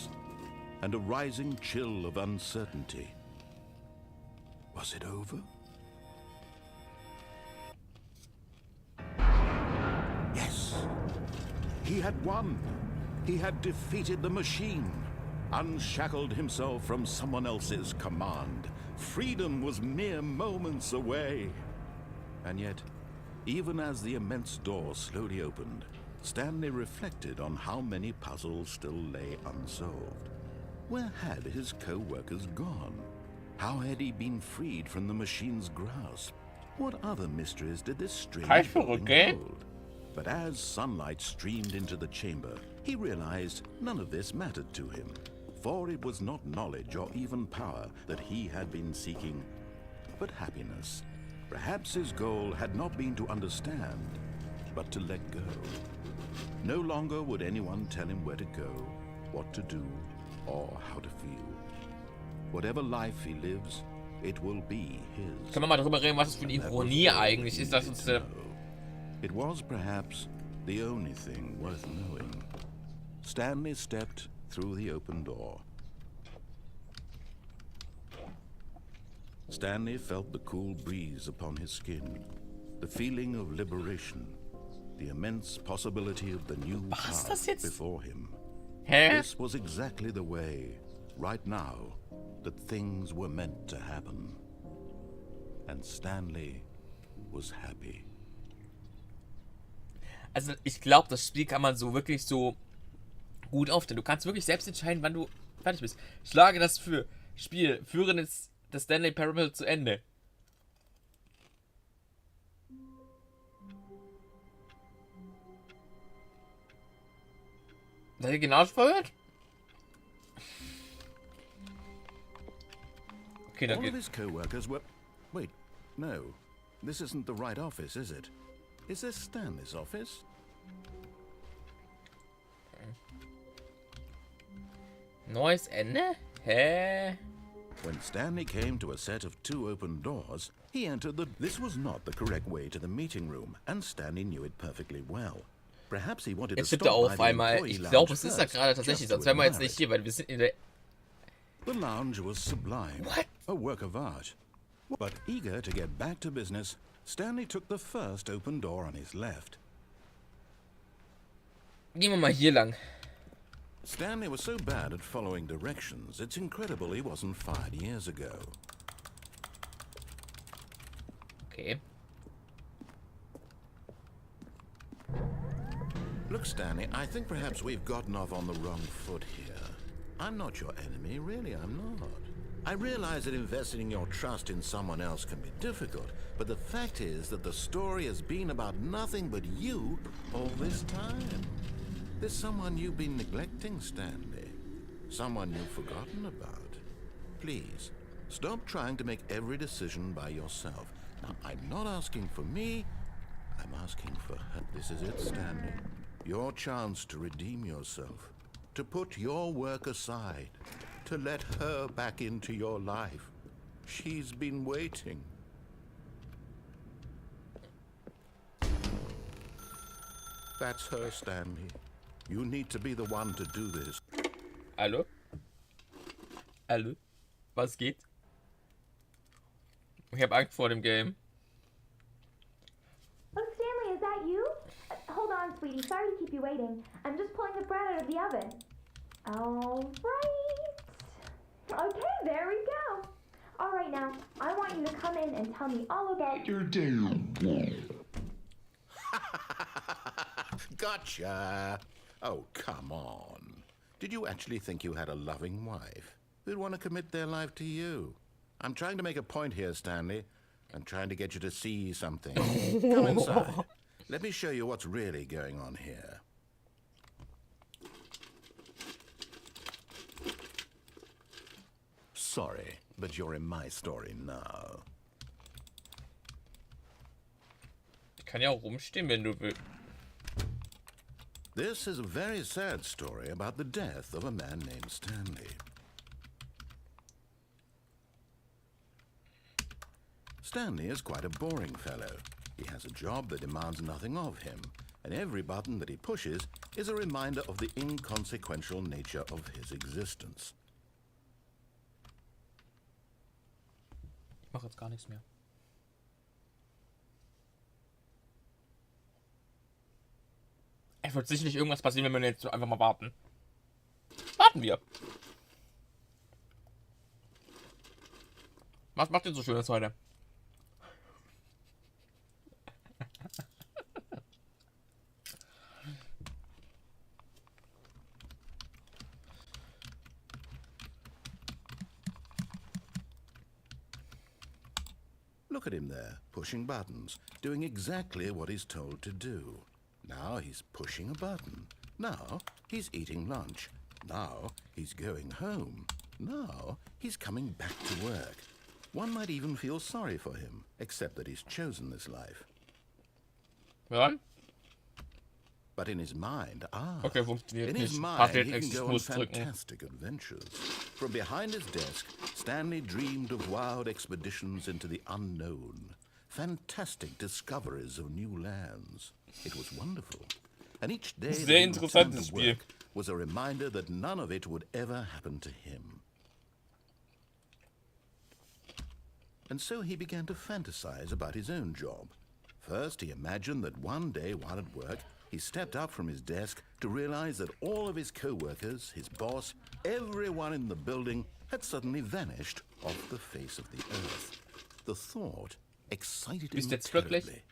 And a rising chill of uncertainty. Was it over? Yes. He had won. He had defeated the machine. Unshackled himself from someone else's command. Freedom was mere moments away. And yet, even as the immense door slowly opened, Stanley reflected on how many puzzles still lay unsolved. Where had his co-workers gone? How had he been freed from the machine's grasp? What other mysteries did this strange building hold? But as sunlight streamed into the chamber, he realized none of this mattered to him. For it was not knowledge or even power that he had been seeking, but happiness. Perhaps his goal had not been to understand, but to let go. No longer would anyone tell him where to go, what to do, or how to feel. Whatever life he lives, it will be his. Können wir mal darüber reden, was es für eine Ironie eigentlich ist, dass uns It was perhaps the only thing worth knowing. Stanley stepped through the open door. Stanley felt the cool breeze upon his skin, the feeling of liberation, the immense possibility of the new path before him. This was exactly the way, right now, that things were meant to happen. And Stanley was happy. Also ich glaube, das Spiel kann man so wirklich so gut aufstellen. Du kannst wirklich selbst entscheiden, wann du fertig bist. Schlage das Spiel, führe das Stanley Parable zu Ende. Seid ihr genau verwirrt? Okay, dann All of geht. his co-workers were... Wait, no. This isn't the right office, is it? Is this Stanley's office? Neues Ende? Hä? When Stanley came to a set of 2 open doors, he entered the... This was not the correct way to the meeting room, and Stanley knew it perfectly well. Perhaps he wanted to Jetzt tippt stop er by auf the einmal. employee Ich lounge glaube, es ist da first, gerade tatsächlich, just sonst to wären wir jetzt admire nicht hier, weil wir sind in der... The lounge was sublime, What? a work of art. But eager to get back to business, Stanley took the first open door on his left. Gehen wir mal hier lang. Stanley was so bad at following directions, it's incredible he wasn't fired years ago. Okay. Look, Stanley, I think perhaps we've gotten off on the wrong foot here. I'm not your enemy, really, I'm not. I realize that investing your trust in someone else can be difficult, but the fact is that the story has been about nothing but you all this time. There's someone you've been neglecting, Stanley. Someone you've forgotten about. Please, stop trying to make every decision by yourself. Now, I'm not asking for me, I'm asking for her. This is it, Stanley. Your chance to redeem yourself. To put your work aside. To let her back into your life. She's been waiting. That's her, Stanley. You need to be the one to do this. Hallo? Hallo? Was geht? Ich habe Angst vor dem Game. Oh, Stanley, is that you? Hold on, sweetie. Sorry to keep you waiting. I'm just pulling the bread out of the oven. All right. Okay, there we go. All right, now, I want you to come in and tell me all about your day. Gotcha. Oh, come on. Did you actually think you had a loving wife who'd want to commit their life to you? I'm trying to make a point here, Stanley. and trying to get you to see something. Come inside. Let me show you what's really going on here. Sorry, but you're in my story now. Ich kann ja auch rumstehen, wenn du willst. This is a very sad story about the death of a man named Stanley. Stanley is quite a boring fellow. He has a job that demands nothing of him, and every button that he pushes is a reminder of the inconsequential nature of his existence. Ich mache jetzt gar nichts mehr. Es wird sicherlich irgendwas passieren, wenn wir jetzt einfach mal warten. Warten wir. Was macht ihr so Schönes heute? Look at him there, pushing buttons, doing exactly what he's told to do. Now he's pushing a button. Now he's eating lunch. Now he's going home. Now he's coming back to work. One might even feel sorry for him, except that he's chosen this life. Ja? But in his mind, Okay, funktioniert in nicht. his mind, Warte, he can ich go on muss drücken. fantastic adventures. From behind his desk, Stanley dreamed of wild expeditions into the unknown, fantastic discoveries of new lands. It was wonderful. And each day that Sehr he returned interessantes to Spiel. work was a reminder that none of it would ever happen to him. And so he began to fantasize about his own job. First, he imagined that one day while at work, he stepped up from his desk to realize that all of his co-workers, his boss, everyone in the building had suddenly vanished off the face of the earth. The thought excited him Bist jetzt glücklich? terribly.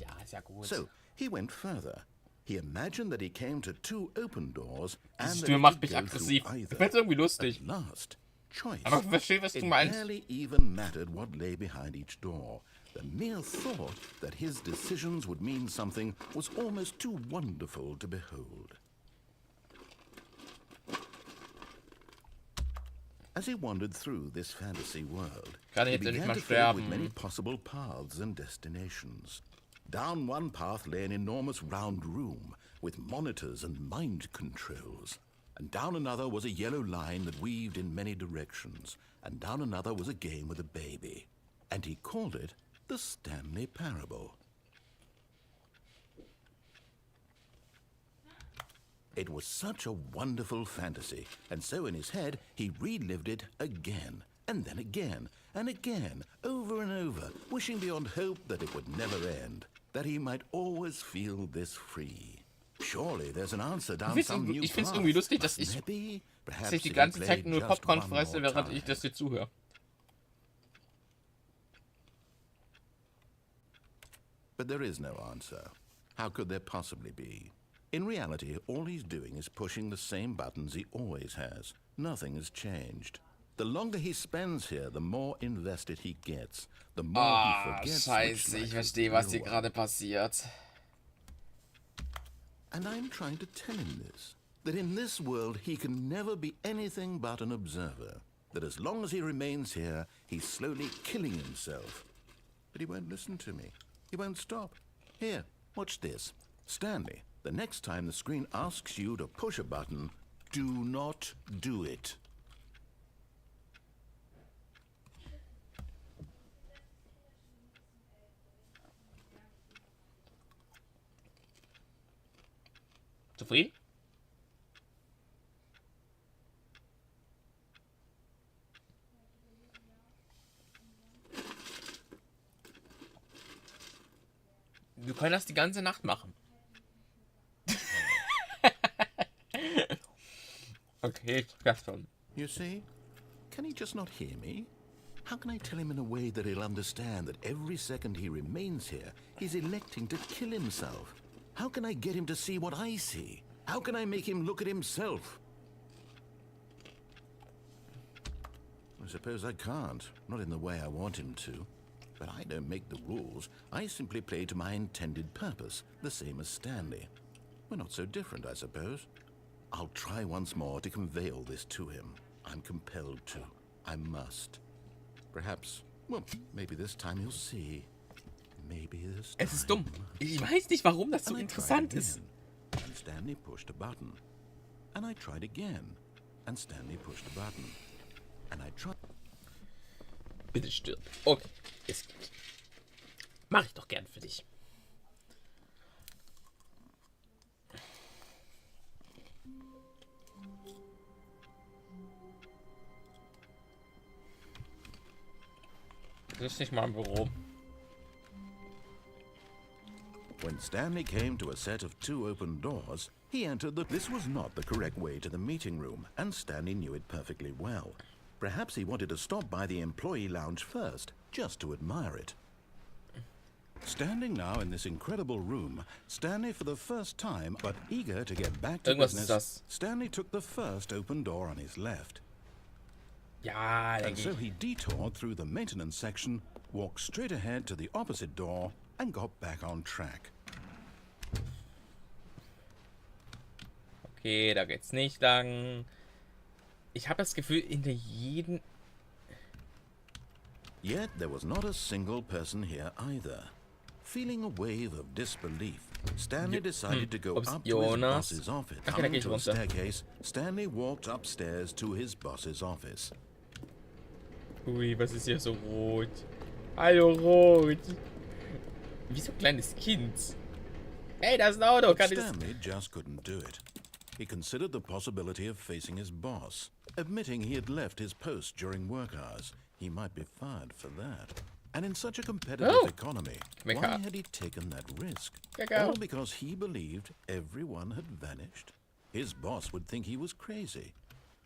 Ja, ist ja gut. So he went further. He imagined that he came to two open doors and Diese that Stimme he macht could mich go aggressiv. through Ich either. find's irgendwie lustig. At last, choice. Aber ich verstehe, was du It meinst. barely even mattered what lay behind each door. The mere thought that his decisions would mean something was almost too wonderful to behold. As he wandered through this fantasy world, Kann he jetzt endlich began mal to fill it with sterben. many possible paths and destinations. Down one path lay an enormous round room with monitors and mind controls. And down another was a yellow line that weaved in many directions. And down another was a game with a baby. And he called it the Stanley Parable. It was such a wonderful fantasy, and so in his head he relived it again, and then again, and again, over and over, wishing beyond hope that it would never end, that he might always feel this free. Surely there's an answer down some new Ich find's path. irgendwie lustig, dass Mustn't there be? Perhaps ich die if he ganze Zeit played nur just Popcorn one more fresse, während ich time. das hier zuhöre. But there is no answer. How could there possibly be? In reality, all he's doing is pushing the same buttons he always has. Nothing has changed. The longer he spends here, the more invested he gets. The more he forgets which Scheiße, life ich is verstehe, the was real hier one. gerade passiert. And I'm trying to tell him this. That in this world he can never be anything but an observer. That as long as he remains here, he's slowly killing himself. But he won't listen to me. He won't stop. Here, watch this. Stanley, the next time the screen asks you to push a button, do not do it. Zufrieden? Wir können das die ganze Nacht machen. Okay, das schon. You see? Can he just not hear me? How can I tell him in a way that he'll understand that every second he remains here, he's electing to kill himself? How can I get him to see what I see? How can I make him look at himself? I suppose I can't. Not in the way I want him to. But I don't make the rules. I simply play to my intended purpose, the same as Stanley. We're not so different, I suppose. I'll try once more to convey all this to him. I'm compelled to. I must. Perhaps, well, maybe this time you'll see. Maybe this time. Es ist dumm. Ich weiß nicht, warum das so And I interessant tried ist. again, and Stanley pushed a button. And I tried again, and Stanley pushed a button. And I tried. Bitte stirb. Okay, ist gut. Mach ich doch gern für dich. Das ist nicht mein Büro. When Stanley came to a set of 2 open doors, he entered the... This was not the correct way to the meeting room, and Stanley knew it perfectly well. Perhaps he wanted to stop by the employee lounge first, just to admire it. Standing now in this incredible room, Stanley for the first time, but eager to get back to Irgendwas ist business, das. Stanley took the first open door on his left. Ja, And denke so ich. he detoured through the maintenance section, walked straight ahead to the opposite door, and got back on track. Okay, da geht's nicht lang. Ich habe das Gefühl, hinter jedem... Yet there was not a single person here either. Feeling a wave of disbelief, Stanley decided to go Ob's up to his Jonas? boss's office. Okay, da Coming geh ich to a runter. staircase, Stanley walked upstairs to his boss's office. Ui, was ist hier so rot? Hallo, rot. Wie so ein kleines Kind. Ey, das ist ein Auto. But Kann ich das... Stanley just couldn't do it. He considered the possibility of facing his boss, admitting he had left his post during work hours. He might be fired for that. And in such a competitive Oh. economy, Make why up. had he taken that risk? Go. All because he believed everyone had vanished? His boss would think he was crazy.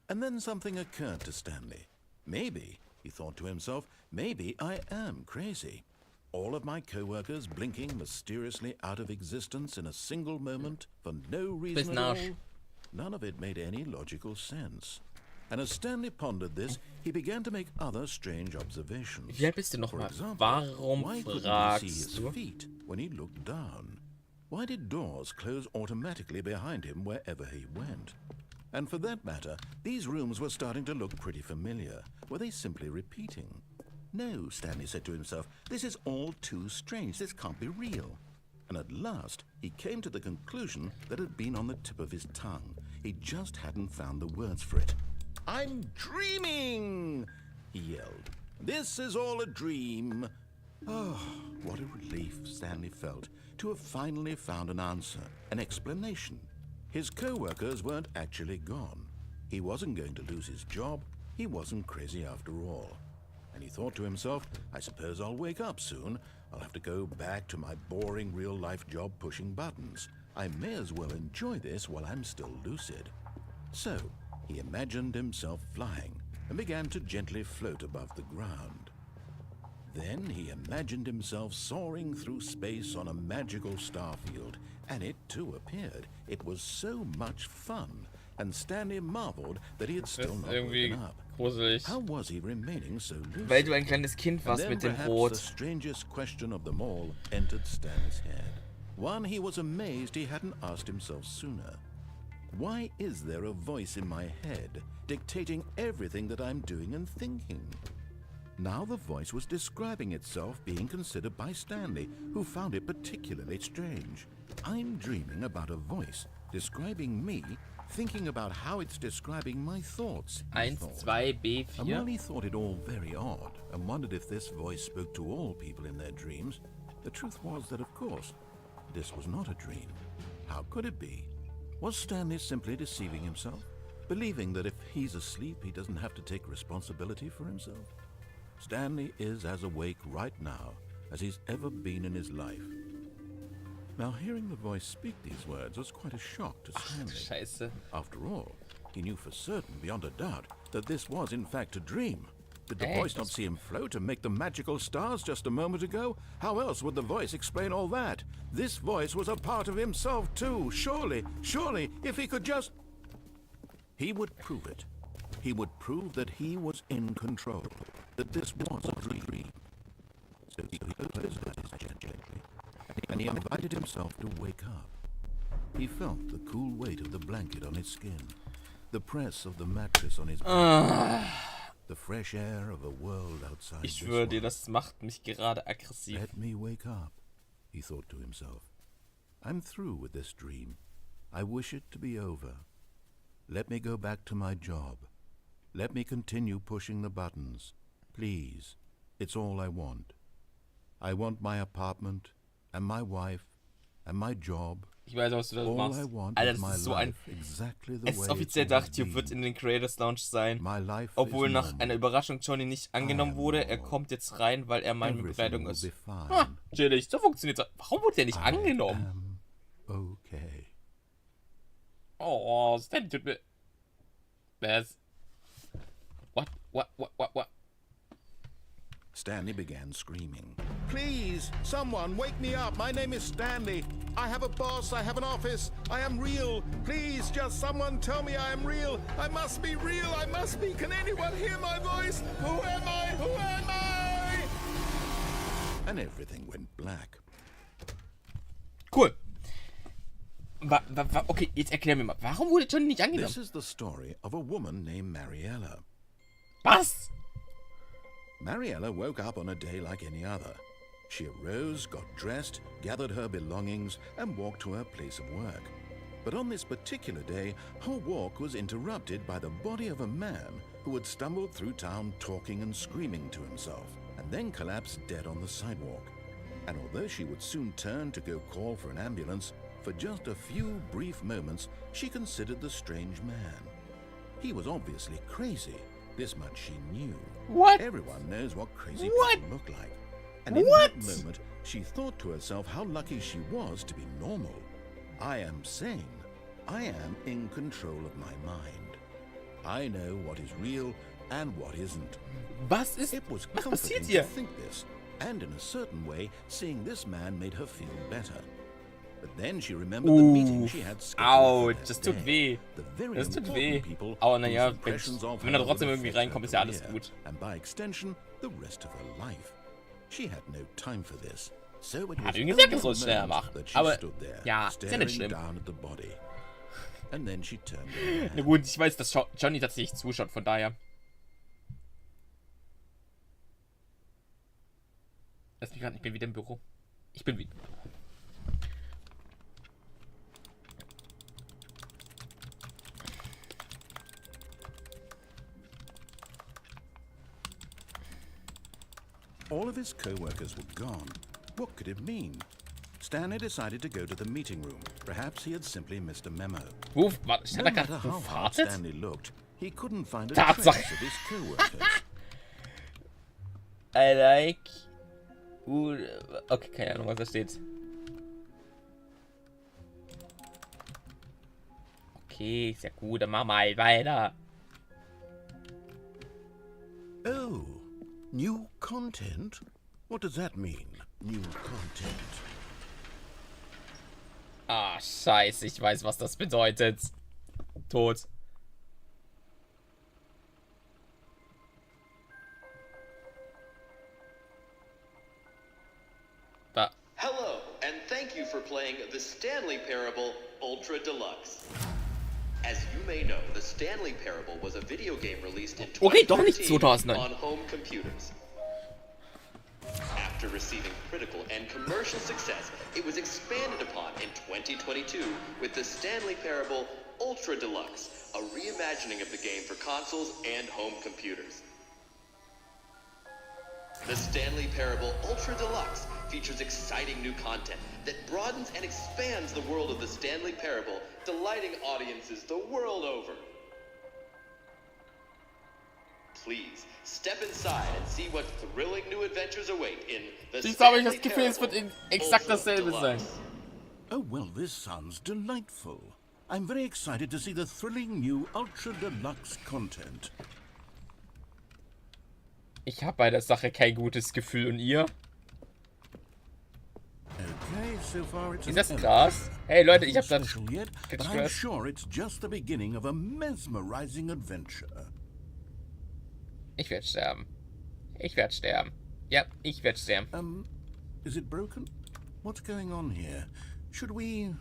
And then something occurred to Stanley. Maybe, he thought to himself, maybe I am crazy. All of my co-workers blinking mysteriously out of existence in a single moment for no reason Bisschen at all. Arsch. None of it made any logical sense. And as Stanley pondered this, he began to make other strange observations. Wie alt bist du For nochmal? example, Warum why couldn't he see his fragst du? feet when he looked down? Why did doors close automatically behind him wherever he went? And for that matter, these rooms were starting to look pretty familiar. Were they simply repeating? No, Stanley said to himself, this is all too strange. This can't be real. And at last, he came to the conclusion that had been on the tip of his tongue. He just hadn't found the words for it. I'm dreaming, he yelled. This is all a dream. Oh, what a relief Stanley felt to have finally found an answer, an explanation. His co-workers weren't actually gone. He wasn't going to lose his job. He wasn't crazy after all. And he thought to himself, I suppose I'll wake up soon. I'll have to go back to my boring real-life job pushing buttons. I may as well enjoy this while I'm still lucid. So, he imagined himself flying and began to gently float above the ground. Then he imagined himself soaring through space on a magical starfield, and it too appeared. It was so much fun, and Stanley marveled that he had Das still ist not irgendwie woken up. gruselig. How was he remaining so lucid? Weil du ein kleines Kind And warst then mit dem perhaps the Rot. strangest question of them all entered Stanley's head. One he was amazed he hadn't asked himself sooner. Why is there a voice in my head dictating everything that I'm doing and thinking? Now the voice was describing itself being considered by Stanley, who found it particularly strange. I'm dreaming about a voice describing me, thinking about how it's describing my thoughts. he 1, thought. 2, And while B4. he thought it all very odd and wondered if this voice spoke to all people in their dreams, the truth was that, of course, this was not a dream. How could it be? Was Stanley simply deceiving himself, believing that if he's asleep, he doesn't have to take responsibility for himself? Stanley is as awake right now as he's ever been in his life. Now, hearing the voice speak these words was quite a shock to Ach, Stanley. Scheiße. After all, he knew for certain, beyond a doubt, that this was in fact a dream. Did the Hey, voice not das- see him float and make the magical stars just a moment ago? How else would the voice explain all that? This voice was a part of himself too. Surely, if he could just... He would prove it. He would prove that he was in control, that this was a dream. So he closed his eyes gently, and he invited himself to wake up. He felt the cool weight of the blanket on his skin, the press of the mattress on his back, the fresh air of a world outside. Ich schwöre dir, das macht mich gerade aggressiv. Let me wake up, he thought to himself. I'm through with this dream. I wish it to be over. Let me go back to my job. Let me continue pushing the buttons. Please, it's all I want. I want my apartment and my wife and my job. Ich weiß, was du da machst. Alter, das ist so ein... Es ist offiziell DACHTube wird in den Creators Lounge sein. Obwohl nach einer Überraschung Johnny nicht angenommen wurde. Er kommt jetzt rein, weil er meine Bekleidung ist. Ha, chillig, so funktioniert das. Warum wurde der nicht angenommen? Okay. Oh, Stanley tut mir... Was? What? Stanley began screaming. Please, someone, wake me up. My name is Stanley. I have a boss. I have an office. I am real. Please, just someone tell me I am real. I must be real. I must be. Can anyone hear my voice? Who am I? Who am I? And everything went black. Cool. Okay, jetzt erklär mir mal. Warum wurde Johnny nicht angenommen? This is the story of a woman named Mariella. Was? Mariella woke up on a day like any other. She arose, got dressed, gathered her belongings, and walked to her place of work. But on this particular day, her walk was interrupted by the body of a man who had stumbled through town talking and screaming to himself, and then collapsed dead on the sidewalk. And although she would soon turn to go call for an ambulance, for just a few brief moments, she considered the strange man. He was obviously crazy. This much she knew. What? Everyone knows what crazy people look like. And in that moment, she thought to herself how lucky she was to be normal. I am sane. I am in control of my mind. I know what is real and what isn't. It was comforting to think this, and in a certain way, seeing this man made her feel better. But then she remembered the meeting she had scheduled. Ouch, das tut weh. Das tut weh. Aber naja, wenn er trotzdem irgendwie reinkommt, ist ja alles gut. And by extension, the rest of her life. She had no time for this. So it was Hat ihn gesagt, er soll es schneller machen. Aber ja, ist ja nicht schlimm. Down at the body. And then she turned Na gut, ich weiß, dass Johnny tatsächlich zuschaut, von daher. Lass mich gerade, ich bin wieder im Büro. Ich bin wieder. All of his co-workers were gone. What could it mean? Stanley decided to go to the meeting room. Perhaps he had simply missed a memo. No matter how hard Stanley looked, he couldn't find a trace of his co-workers. I like... Okay, keine Ahnung, was da steht. Okay, ist ja gut, dann mach mal weiter. Oh, new content? What does that mean, new content? Ah, scheiße, ich weiß, was das bedeutet. Tot. Da. Hello, and thank you for playing the Stanley Parable Ultra Deluxe. As you may know, the Stanley Parable was a video game released in 2013 on home computers. After receiving critical and commercial success, it was expanded upon in 2022 with the Stanley Parable Ultra Deluxe, a reimagining of the game for consoles and home computers. The Stanley Parable Ultra Deluxe features exciting new content that broadens and expands the world of the Stanley Parable, delighting audiences the world over. Please step inside and see what thrilling new adventures await in the Stanley Parable Ultra Deluxe. Oh, well, this sounds delightful. I'm very excited to see the thrilling new Ultra Deluxe content. Ich habe bei der Sache kein gutes Gefühl. Und ihr? Okay, so far it's ist das krass? Hey Leute, ich habe das... I'm sure it's just the beginning of a mesmerizing adventure. Ich werde sterben. Ich werde sterben. Ja, ich werde sterben. Is it broken? What's going on here? Should we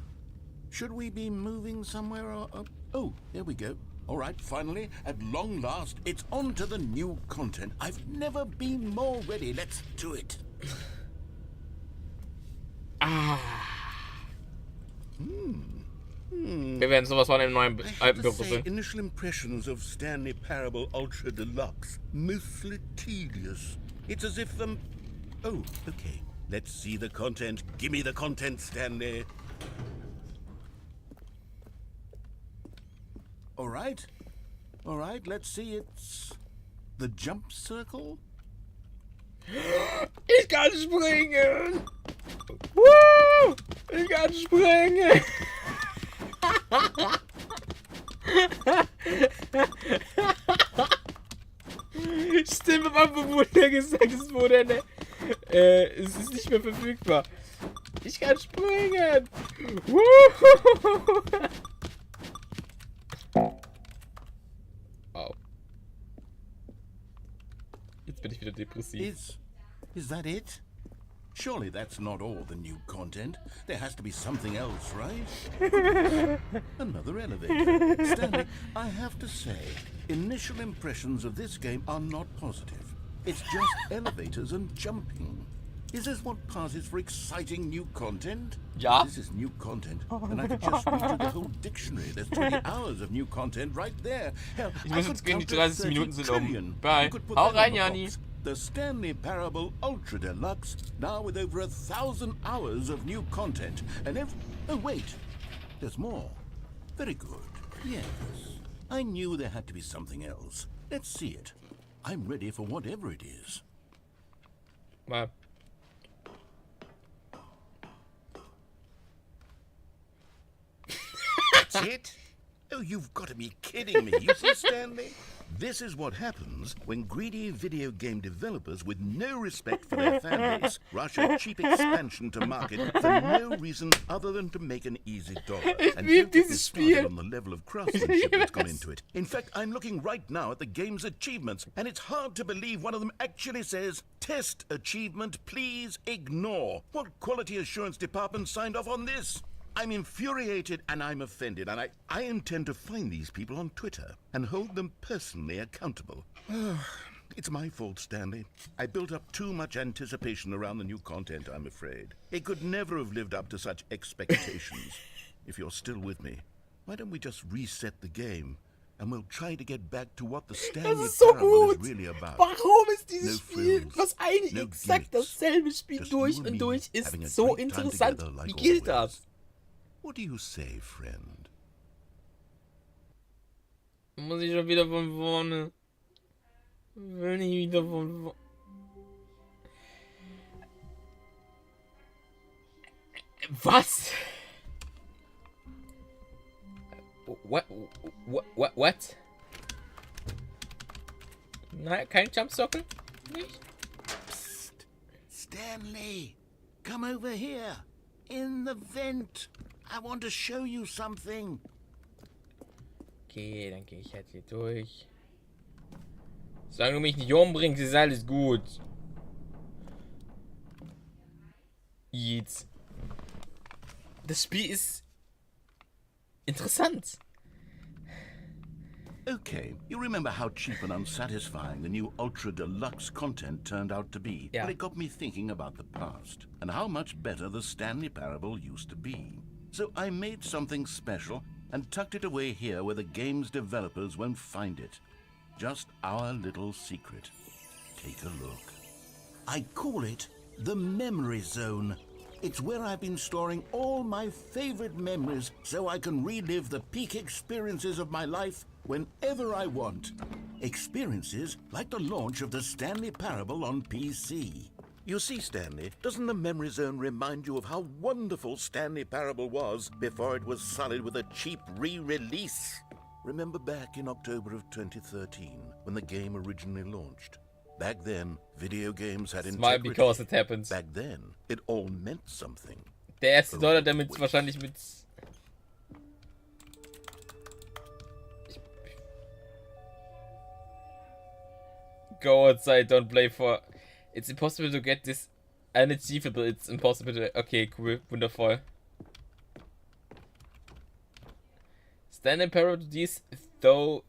be moving somewhere or... Oh, there we go. All right, finally, at long last, it's on to the new content. I've never been more ready. Let's do it. Wir werden sowas von dem neuen alten Büro sehen. Initial impressions of Stanley Parable Ultra Deluxe. Mostly tedious. It's as if Oh, okay. Let's see the content. Give me the content, Stanley. All right, let's see. It's the jump circle. Ich kann springen! Woo! Ich kann springen! Stimmt, am Anfang wurde gesagt, es wurde es ist nicht mehr verfügbar. Ich kann springen! Woo! Oh. Jetzt bin ich wieder depressiv. Is that it? Surely that's not all the new content. There has to be something else, right? Another elevator. Stanley, I have to say, initial impressions of this game are not positive. It's just elevators and jumping. Is this what passes for exciting new content? Ja. This is new content, and I could just read you the whole dictionary. There's 20 hours of new content right there. Hell, Ich muss jetzt gegen die 30 Minuten sind um. Bye. Hau Hau rein, Jani. The Stanley Parable Ultra Deluxe, now with over 1,000 hours of new content. And oh wait, there's more. Very good. Yes. I knew there had to be something else. Let's see it. I'm ready for whatever it is. Mal. That's it? Oh, you've got to be kidding me. You see, Stanley? This is what happens when greedy video game developers with no respect for their fan base rush a cheap expansion to market for no reason other than to make an easy dollar. And don't get me started on the level of craftsmanship that's gone into it. In fact, I'm looking right now at the game's achievements, and it's hard to believe one of them actually says, "Test achievement, please ignore." What quality assurance department signed off on this? I'm infuriated and I'm offended, and I intend to find these people on Twitter and hold them personally accountable. It's my fault, Stanley. I built up too much anticipation around the new content, I'm afraid. It could never have lived up to such expectations. If you're still with me, why don't we just reset the game and we'll try to get back to what the Stanley Parable is really about. Warum ist dieses Spiel, was eigentlich exakt dasselbe Spiel durch und durch ist, so interessant? Wie geht das? What do you say, friend? Muss ich schon wieder von vorne? Will nicht wieder von vorne. Was? What? Nein, kein Jumpsockel? Nicht? Psst. Stanley, come over here. In the vent. I want to show you something. Okay, dann gehe ich halt hier durch. Solange du mich nicht umbringst, ist alles gut. Jetzt. Das Spiel ist interessant. Okay, you remember how cheap and unsatisfying the new Ultra Deluxe content turned out to be? Yeah. But it got me thinking about the past and how much better the Stanley Parable used to be. So I made something special and tucked it away here where the game's developers won't find it. Just our little secret. Take a look. I call it the Memory Zone. It's where I've been storing all my favorite memories so I can relive the peak experiences of my life whenever I want. Experiences like the launch of the Stanley Parable on PC. You see, Stanley, doesn't the Memory Zone remind you of how wonderful Stanley Parable was before it was sullied with a cheap re-release? Remember back in October of 2013 when the game originally launched? Back then, video games had Smile integrity. because it happens. Back then, it all meant something. Der erste Dollar, der mit wahrscheinlich mit... Go outside, don't play for... It's impossible to get this unachievable. It's impossible to... Okay, cool. Wundervoll. Stanley Parable these though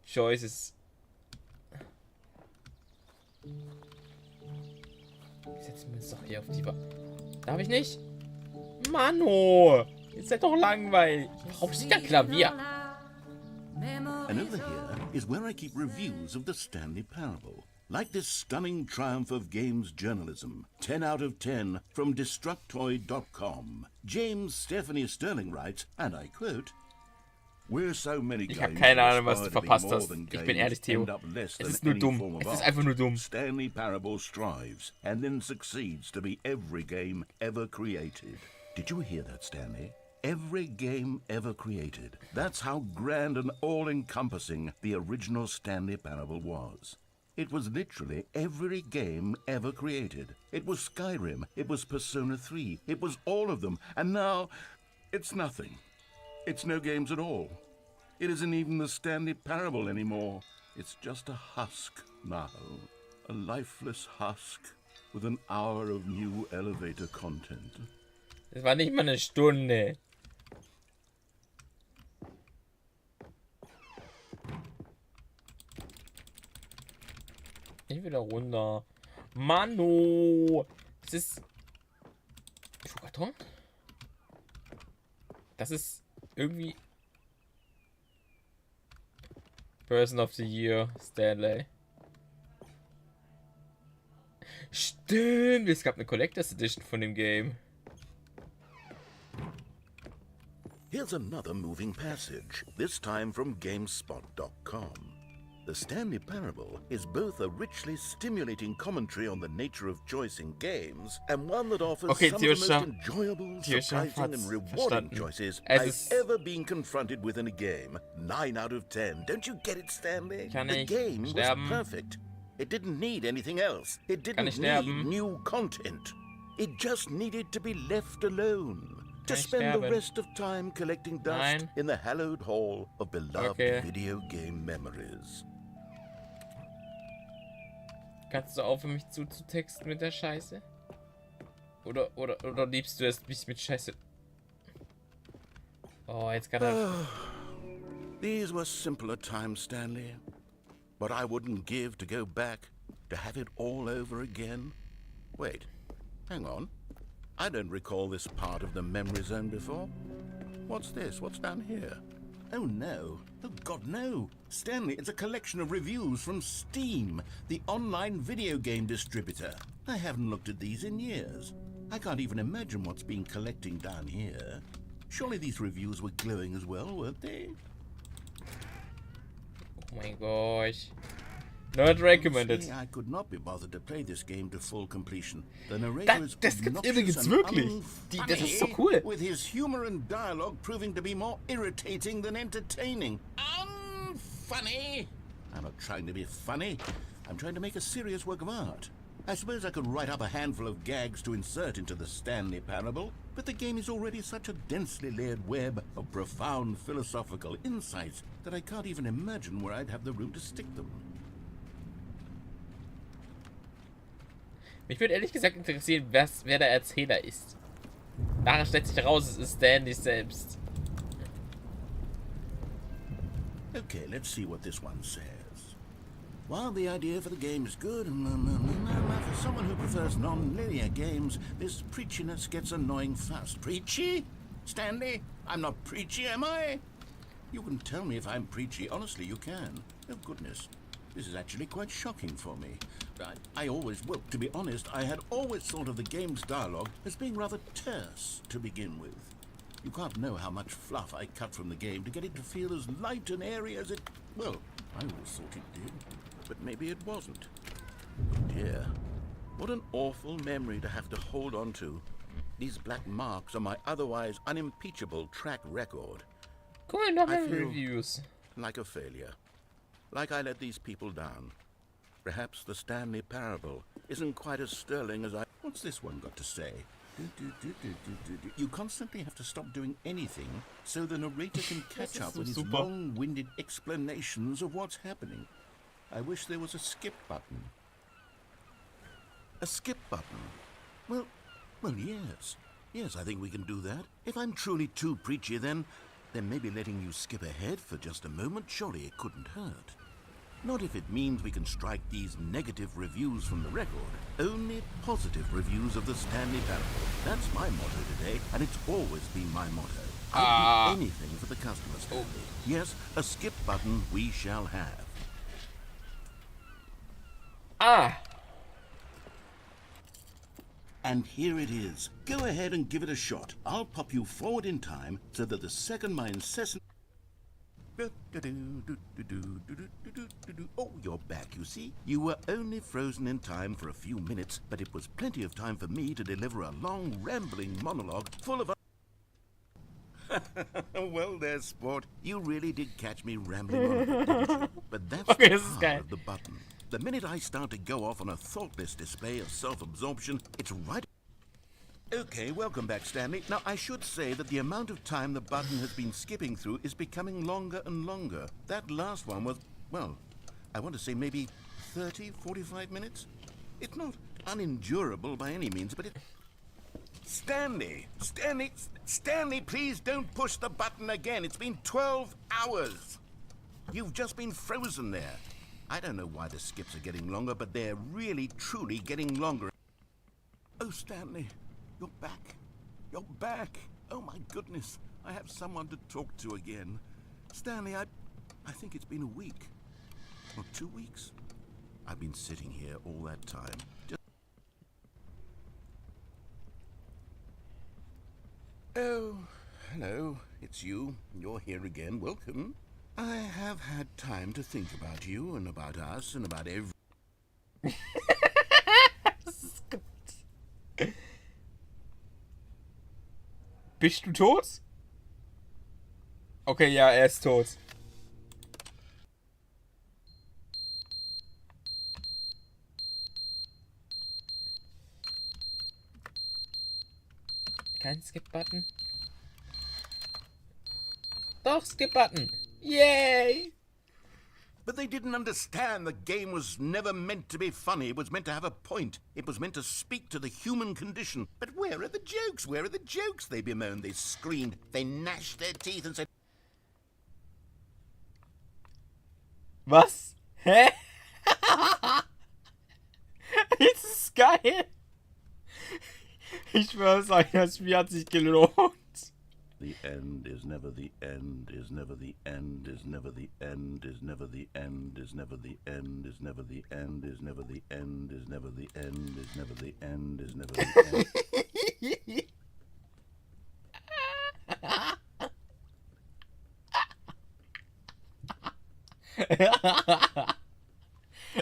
choices. Ich setze mir das doch hier auf die Darf ich nicht? Mano! Jetzt seid doch langweilig. Warum steht da Klavier? And over here is where I keep reviews of the Stanley Parable. Like this stunning triumph of games journalism. 10 out of 10 from Destructoid.com. James Stephanie Sterling writes, and I quote, We're so many Ich habe games keine Ahnung, was that du aspire verpasst to be more hast. than Ich bin games ehrlich, Theo. end up less Es than ist nur any dumm. form of Es ist art. einfach nur dumm. Stanley Parable strives and then succeeds to be every game ever created. Did you hear that, Stanley? Every game ever created. That's how grand and all-encompassing the original Stanley Parable was. It was literally every game ever created. It was Skyrim, it was Persona 3, it was all of them, and now it's nothing. It's no games at all. It isn't even the Stanley Parable anymore. It's just a husk now. A lifeless husk with an hour of new elevator content. Das war nicht mal eine Stunde. Ich will da runter. Mano! Das ist... Schuhkarton? Das ist irgendwie... Person of the Year, Stanley. Stimmt, es gab eine Collector's Edition von dem Game. Here's another moving passage, this time from GameSpot.com. The Stanley Parable is both a richly stimulating commentary on the nature of choice in games and one that offers some of the most enjoyable, surprising and rewarding choices I've ever been confronted with in a game. 9 out of 10. Don't you get it, Stanley? The game was perfect. It didn't need anything else. It didn't need new content. It just needed to be left alone. To spend the rest of time collecting dust in the hallowed hall of beloved video game memories. Kannst du aufhören, mich zuzutexten mit der Scheiße? Oder liebst du es, mich mit Scheiße? Oh, jetzt kann er... These were simpler times, Stanley. But I wouldn't give to go back, to have it all over again. Wait, hang on. I don't recall this part of the memory zone before. What's this? What's down here? Oh no. Oh God, no. Stanley, it's a collection of reviews from Steam, the online video game distributor. I haven't looked at these in years. I can't even imagine what's been collecting down here. Surely these reviews were glowing as well, weren't they? Oh my gosh. Not recommended. I could not be bothered to play this game to full completion. The narrator is das gibt's übrigens wirklich. Das ist so cool. With his humor and dialogue proving to be more irritating than entertaining. Unfunny. I'm not trying to be funny. I'm trying to make a serious work of art. I suppose I could write up a handful of gags to insert into the Stanley Parable, but the game is already such a densely layered web of profound philosophical insights that I can't even imagine where I'd have the room to stick them. Mich würde ehrlich gesagt interessieren, wer der Erzähler ist. Nachher stellt sich heraus, es ist Stanley selbst. Okay, let's see what this one says. While the idea for the game is good, for someone who prefers non-linear games, this preachiness gets annoying fast. Preachy? Stanley? I'm not preachy, am I? You can tell me if I'm preachy. Honestly, you can. Oh, goodness. This is actually quite shocking for me. I always, well, to be honest, I had always thought of the game's dialogue as being rather terse to begin with. You can't know how much fluff I cut from the game to get it to feel as light and airy as it... Well, I always thought it did, but maybe it wasn't. Oh dear. What an awful memory to have to hold on to. These black marks on my otherwise unimpeachable track record. Guck mal, noch mehr Reviews. Like a failure. Like I let these people down. Perhaps the Stanley Parable isn't quite as sterling as I... What's this one got to say? You constantly have to stop doing anything so the narrator can catch up with his long-winded explanations of what's happening. I wish there was a skip button. A skip button? Well, yes. Yes, I think we can do that. If I'm truly too preachy, then maybe letting you skip ahead for just a moment, surely it couldn't hurt. Not if it means we can strike these negative reviews from the record. Only positive reviews of the Stanley Parable. That's my motto today, and it's always been my motto. I'll do anything for the customer, Stanley. Yes, a skip button we shall have. And here it is. Go ahead and give it a shot. I'll pop you forward in time so that the second my incessant... Oh, you're back, you see? You were only frozen in time for a few minutes, but it was plenty of time for me to deliver a long, rambling monologue full of... Well, there, sport. You really did catch me rambling on a bit, didn't you? But that's the power of the button. The minute I start to go off on a thoughtless display of self-absorption, it's right... Okay, welcome back, Stanley. Now, I should say that the amount of time the button has been skipping through is becoming longer and longer. That last one was, well, I want to say maybe 30, 45 minutes? It's not unendurable by any means, but it... Stanley, please don't push the button again. It's been 12 hours. You've just been frozen there. I don't know why the skips are getting longer, but they're really, truly getting longer. Oh, Stanley, you're back. You're back. Oh, my goodness. I have someone to talk to again. Stanley, I think it's been a week. Or 2 weeks. I've been sitting here all that time. Oh, hello. It's you. You're here again. Welcome. I have had time to think about you and about us and about every... Bist du tot? Okay, ja, er ist tot. Kein Skip-Button? Doch, Skip-Button! Yay! But they didn't understand the game was never meant to be funny. It was meant to have a point. It was meant to speak to the human condition. But where are the jokes? Where are the jokes? They bemoaned, they screamed, they gnashed their teeth and said... Was? Hä? Das ist geil! Ich schwör's euch, das Spiel hat sich gelohnt. The end is never the end, is never the end, is never the end, is never the end, is never the end, is never the end, is never the end, is never the end, is never the end, is never the end.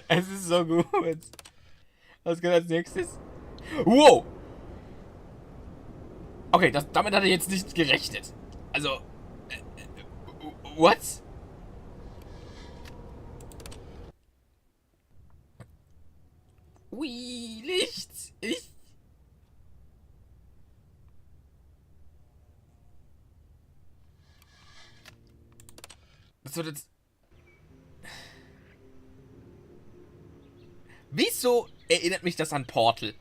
Es ist so gut. Was kommt als nächstes? Wow! Okay, damit hat er jetzt nicht gerechnet. Also, what? Ui, Licht! Was soll das? Wieso erinnert mich das an Portal?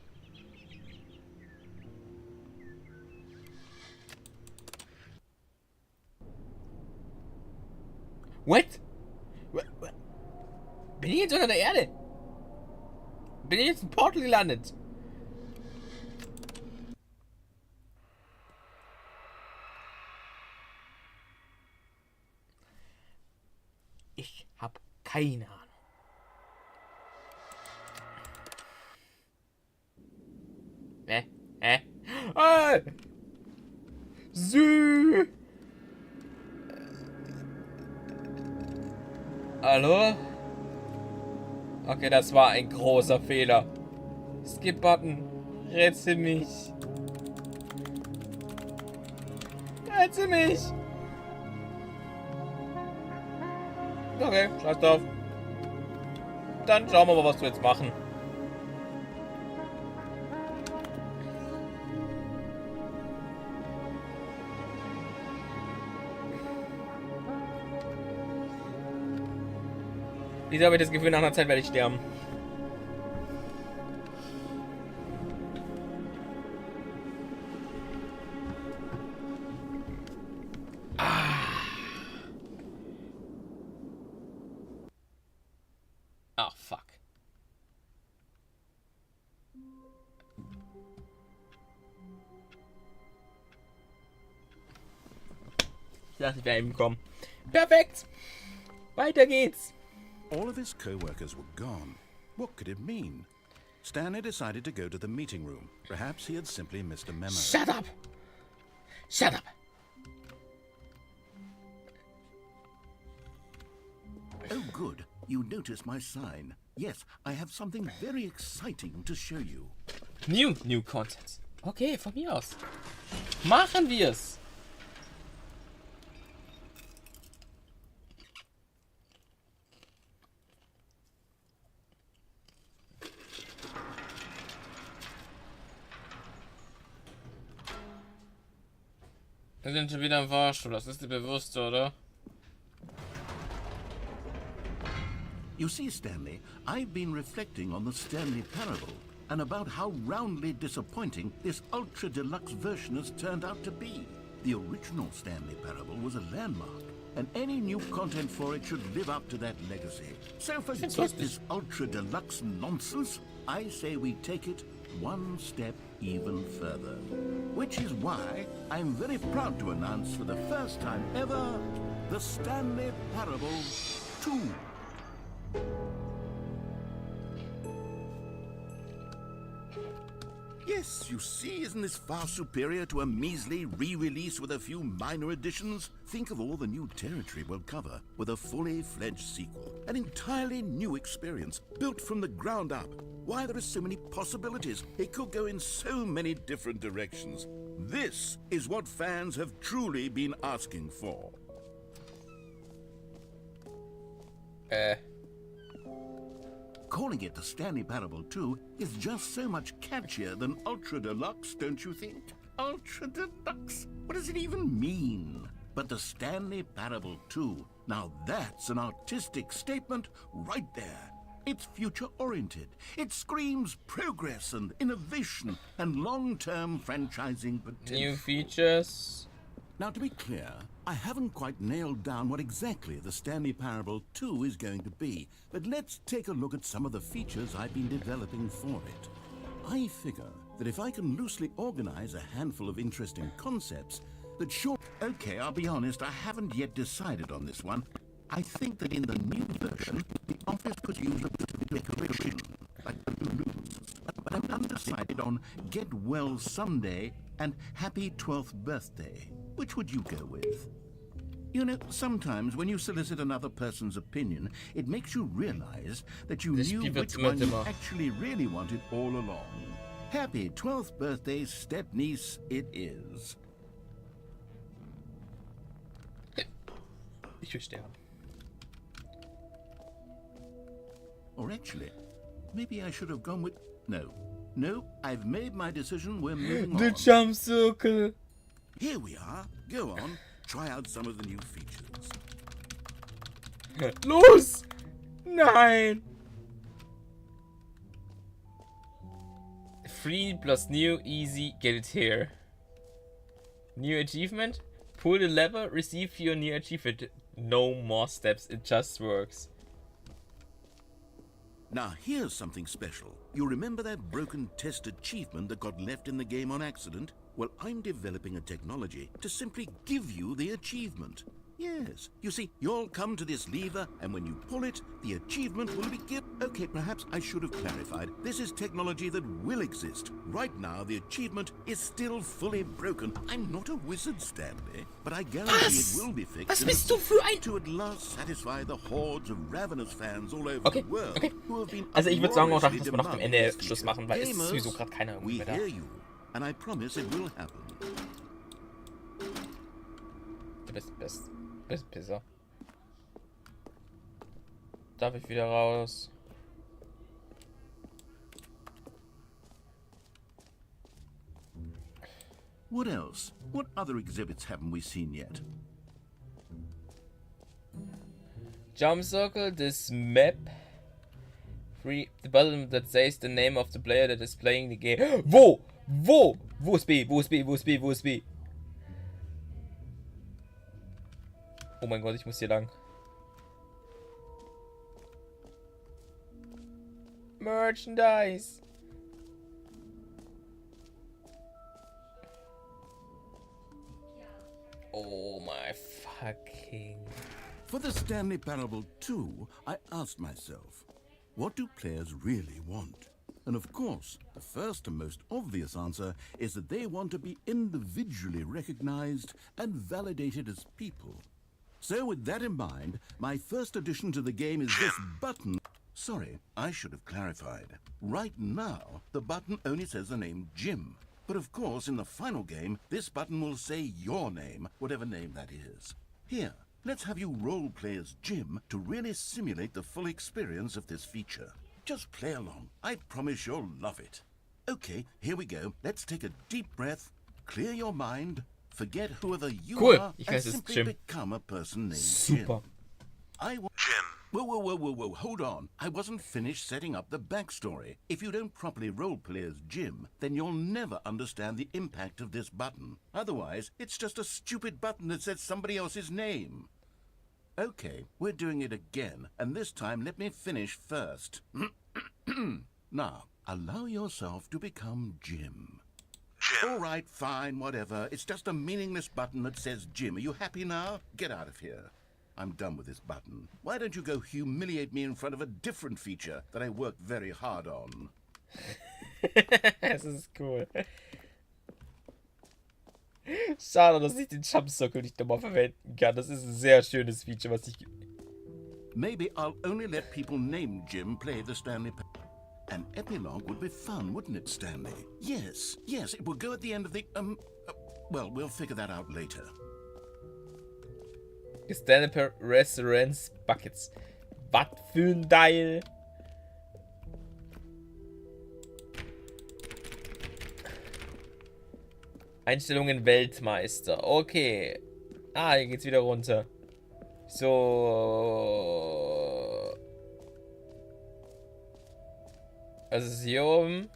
What? Bin ich jetzt unter der Erde? Bin ich jetzt im Portal gelandet? Ich hab keine Ahnung. Ah! Sü! Hallo? Okay, das war ein großer Fehler. Skip-Button. Rette mich. Rette mich. Okay, scheiß drauf. Dann schauen wir mal, was wir jetzt machen. Wieso habe ich das Gefühl, nach einer Zeit werde ich sterben? Ach, fuck. Ich dachte, ich wäre eben gekommen. Perfekt. Weiter geht's. All of his co-workers were gone. What could it mean? Stanley decided to go to the meeting room. Perhaps he had simply missed a memo. Shut up. Shut up. Oh, good. You noticed my sign. Yes, I have something very exciting to show you. New Content. Okay, von mir aus. Machen wir's. Wir sind schon wieder im Fahrstuhl, das ist dir bewusst, oder? You see, Stanley, I've been reflecting on the Stanley Parable and about how roundly disappointing this ultra-deluxe version has turned out to be. The original Stanley Parable was a landmark, and any new content for it should live up to that legacy. So forget this ultra-deluxe nonsense. I say we take it one step even further. Which is why I'm very proud to announce for the first time ever, the Stanley Parable 2. Yes, you see, isn't this far superior to a measly re-release with a few minor additions? Think of all the new territory we'll cover with a fully fledged sequel. An entirely new experience, built from the ground up. Why, there are so many possibilities. It could go in so many different directions. This is what fans have truly been asking for. Calling it the Stanley Parable 2 is just so much catchier than Ultra Deluxe, don't you think? Ultra Deluxe? What does it even mean? But the Stanley Parable 2, now that's an artistic statement right there. It's future-oriented. It screams progress and innovation and long-term franchising potential. New features. Now, to be clear, I haven't quite nailed down what exactly the Stanley Parable 2 is going to be, but let's take a look at some of the features I've been developing for it. I figure that if I can loosely organize a handful of interesting concepts, that sure... Okay, I'll be honest, I haven't yet decided on this one. I think that in the new version, the office could use a bit of decoration, like balloons. But I'm undecided on Get Well Someday and Happy 12th Birthday. Which would you go with? You know, sometimes when you solicit another person's opinion, it makes you realize that you knew which one you actually really wanted all along. Happy 12th birthday, step-niece, it is. Ich will sterben. Or actually, maybe I should have gone with... No, I've made my decision, we're moving The on. jump circle. Here we are. Go on. Try out some of the new features. Los! Nein! Free plus new, easy, get it here. New achievement? Pull the lever, receive your new achievement. No more steps, it just works. Now here's something special. You remember that broken test achievement that got left in the game on accident? Well, I'm developing a technology to simply give you the achievement. Yes, you see, you'll come to this lever, and when you pull it, the achievement will be given. Okay, perhaps I should have clarified. This is technology that will exist. Right now, the achievement is still fully broken. I'm not a wizard, Stanley, but I guarantee it will be fixed. Was bist du für ein... To at last satisfy the hordes of ravenous fans all over the world who have been Also ich würde sagen auch, dass wir noch am demanding Ende this Schluss feature. machen, weil es ist Gamers, sowieso gerade keiner irgendwie we mehr da. hear you, and I promise it will happen. Du bist Pisser. Darf ich wieder raus? What else? What other exhibits haven't we seen yet? Jump circle this map. Free the button that says the name of the player that is playing the game. Wo? Wo? Wo ist B? Wo ist B? Wo ist B? Wo ist B? Oh mein Gott, ich muss hier lang. Merchandise. Oh my fucking... For the Stanley Parable 2, I asked myself, what do players really want? And of course, the first and most obvious answer is that they want to be individually recognized and validated as people. So with that in mind, my first addition to the game is this button. Sorry, I should have clarified. Right now, the button only says the name Jim. But of course, in the final game, this button will say your name, whatever name that is. Here, let's have you role-play as Jim to really simulate the full experience of this feature. Just play along. I promise you'll love it. Okay, here we go. Let's take a deep breath, clear your mind, forget whoever you are, and simply become a person named Jim. I want Jim. Whoa, hold on. I wasn't finished setting up the backstory. If you don't properly roleplay as Jim, then you'll never understand the impact of this button. Otherwise, it's just a stupid button that says somebody else's name. Okay, we're doing it again, and this time let me finish first. Now, allow yourself to become Jim. Jim. All right, fine, whatever. It's just a meaningless button that says Jim. Are you happy now? Get out of here. I'm done with this button. Why don't you go humiliate me in front of a different feature that I worked very hard on? Das ist cool. Schade, dass ich den Jump Circle nicht nochmal verwenden kann. Das ist ein sehr schönes Feature, was ich... Maybe I'll only let people named Jim play the Stanley Parable. An epilogue would be fun, wouldn't it, Stanley? Yes, it will go at the end of the, well, we'll figure that out later. Stanley Restaurants Buckets. Was für ein Teil. Einstellungen Weltmeister. Okay. Ah, hier geht's wieder runter. So. Was ist hier oben?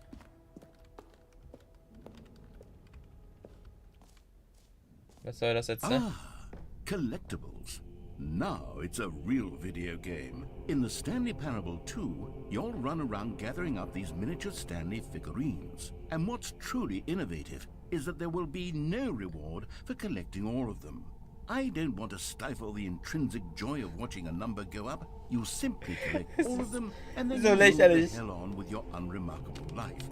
Was soll das jetzt sein? Collectibles. Now it's a real video game. In the Stanley Parable 2, you'll run around gathering up these miniature Stanley figurines. And what's truly innovative is that there will be no reward for collecting all of them. I don't want to stifle the intrinsic joy of watching a number go up. You simply collect all of them and then you move the hell on with your unremarkable life.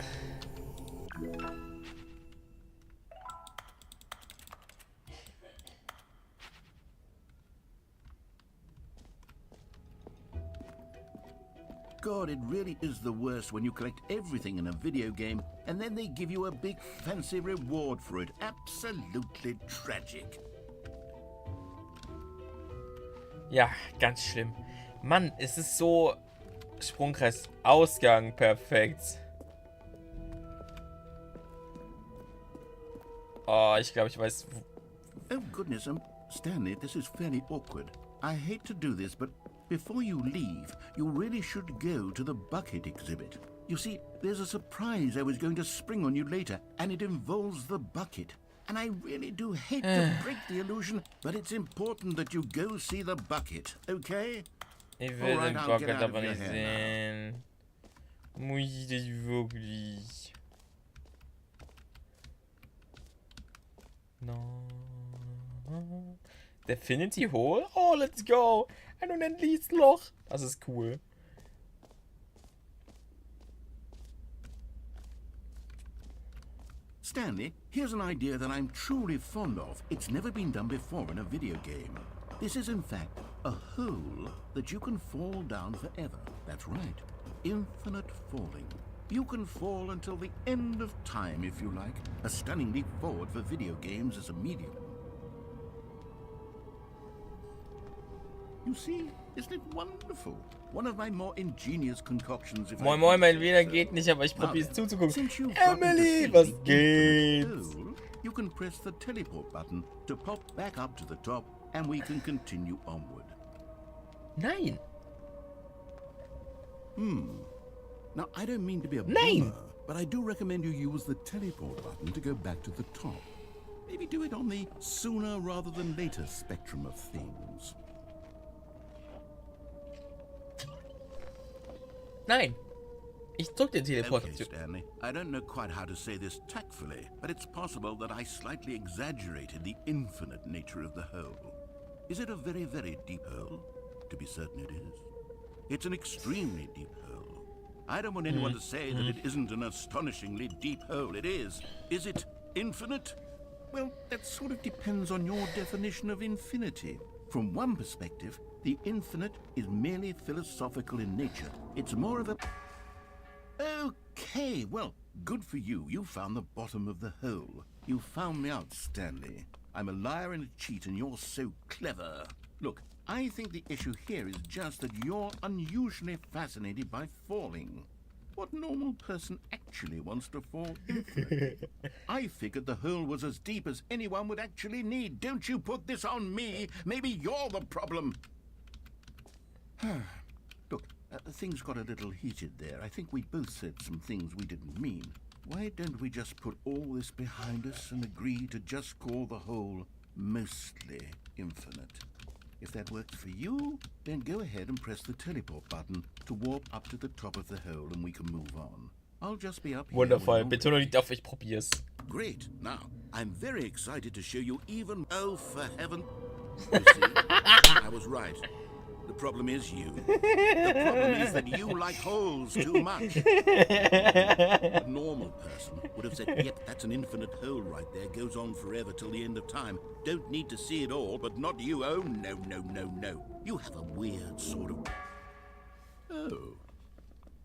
God, it really is the worst when you collect everything in a video game and then they give you a big fancy reward for it. Absolutely tragic. Ja, ganz schlimm. Mann, es ist so... Sprungkreis, Ausgang, perfekt. Oh, ich glaube, ich weiß... Oh, goodness, Stanley, this is fairly awkward. I hate to do this, but before you leave, you really should go to the bucket exhibit. You see, there's a surprise I was going to spring on you later, and it involves the bucket. And I really do hate to break the illusion, but it's important that you go see the bucket, okay? Ich will den Bucket aber nicht sehen. Muss ich das wirklich? No. Definity Hole? Oh, let's go! Ein unendliches Loch! Das ist cool. Stanley, here's an idea that I'm truly fond of. It's never been done before in a video game. This is in fact a hole that you can fall down forever. That's right. Infinite falling. You can fall until the end of time if you like. A stunning leap forward for video games as a medium. You see, isn't it wonderful? One of my more ingenious concoctions. Moin Moin, mein Wiener geht nicht, aber ich probiere es zuzugucken. Emily, was geht's? You can press the teleport button to pop back up to the top and we can continue onward. Nein. Now, I don't mean to be a Nein. boomer, but I do recommend you use the teleport button to go back to the top. Maybe do it on the sooner rather than later spectrum of things. Nein. Ich drück den Okay, Teleportation. Stanley, I don't know quite how to say this tactfully, but it's possible that I slightly exaggerated the infinite nature of the hole. Is it a very, very deep hole? To be certain it is. It's an extremely deep hole. I don't want anyone to say that it isn't an astonishingly deep hole. It is. Is it infinite? Well, that sort of depends on your definition of infinity. From one perspective, the infinite is merely philosophical in nature. It's more of a... Okay, well, good for you. You found the bottom of the hole. You found me out, Stanley. I'm a liar and a cheat, and you're so clever. Look, I think the issue here is just that you're unusually fascinated by falling. What normal person actually wants to fall infinitely? I figured the hole was as deep as anyone would actually need. Don't you put this on me. Maybe you're the problem. Look, things got a little heated there. I think we both said some things we didn't mean. Why don't we just put all this behind us and agree to just call the hole mostly infinite? If that works for you, then go ahead and press the teleport button to warp up to the top of the hole and we can move on. I'll just be up here. Wundervoll. Betonung liegt auf, ich probier's. Great. Now, I'm very excited to show you even... Oh, for heaven... You see, I was right. The problem is you. The problem is that you like holes too much. A normal person would have said, yep, that's an infinite hole right there. Goes on forever till the end of time. Don't need to see it all, but not you. Oh, no, no, no, no. You have a weird sort of... Oh.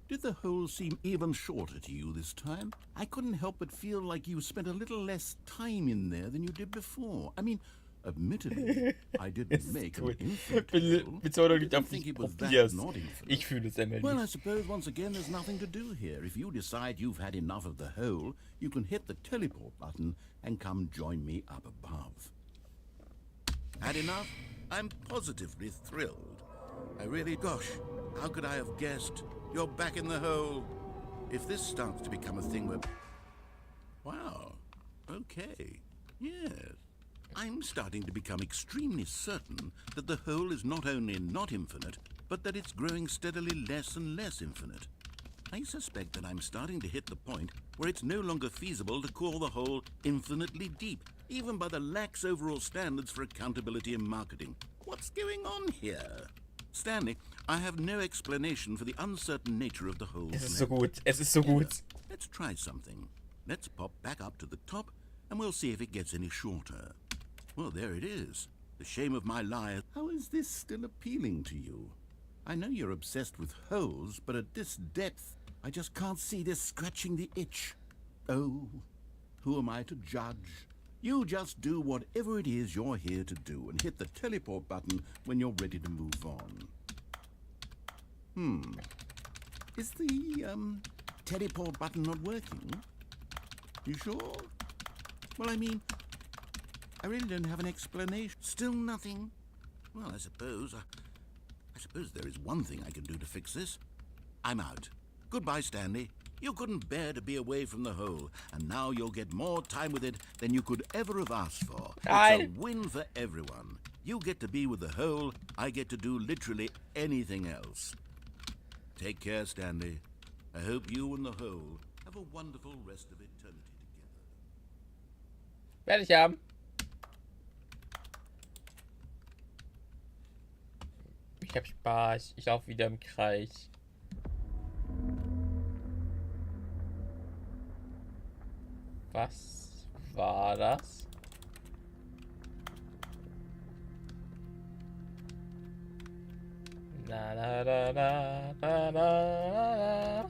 Did the hole seem even shorter to you this time? I couldn't help but feel like you spent a little less time in there than you did before. I mean... Admittedly, I didn't make an infinite hole. Betonung liegt I auf, didn't think ich it was that probier's. not infinite. Ich fühle es immer Well, I nicht. suppose once again there's nothing to do here. If you decide you've had enough of the hole, you can hit the teleport button and come join me up above. Had enough? I'm positively thrilled. I really, gosh, how could I have guessed? You're back in the hole. If this starts to become a thing where... Wow. Okay. Yes. I'm starting to become extremely certain that the hole is not only not infinite, but that it's growing steadily less and less infinite. I suspect that I'm starting to hit the point where it's no longer feasible to call the hole infinitely deep, even by the lax overall standards for accountability and marketing. What's going on here? Stanley, I have no explanation for the uncertain nature of the hole's Es ist so length. gut. Es ist so gut. Let's try something. Let's pop back up to the top, and we'll see if it gets any shorter. Well, there it is. The shame of my life. How is this still appealing to you? I know you're obsessed with holes, but at this depth, I just can't see this scratching the itch. Oh, who am I to judge? You just do whatever it is you're here to do and hit the teleport button when you're ready to move on. Is the, teleport button not working? You sure? Well, I mean... I really don't have an explanation. Still nothing? Well, I suppose there is one thing I can do to fix this. I'm out. Goodbye, Stanley. You couldn't bear to be away from the hole, and now you'll get more time with it than you could ever have asked for. It's a win for everyone. You get to be with the hole, I get to do literally anything else. Take care, Stanley. I hope you and the hole have a wonderful rest of eternity together. Werde ich haben. Ich hab Spaß. Ich laufe wieder im Kreis. Was war das? Na na na na na na.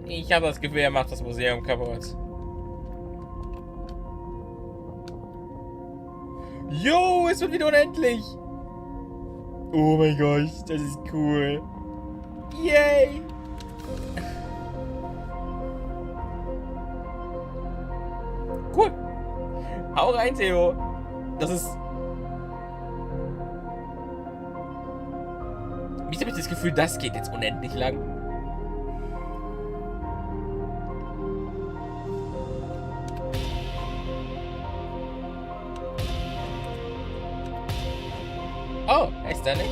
Ich habe das Gefühl, er macht das Museum kaputt. Jo, es wird wieder unendlich. Oh mein Gott, das ist cool. Yay. Cool. Hau rein, Theo. Das ist... Wieso habe ich das Gefühl, das geht jetzt unendlich lang? Oh, hey Stanley.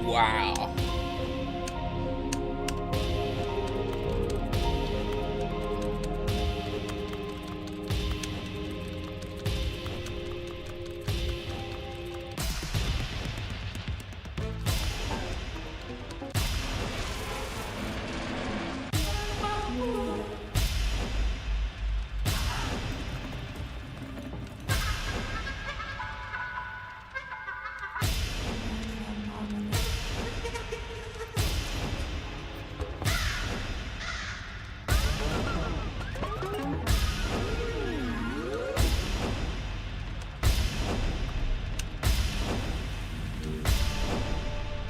Wow.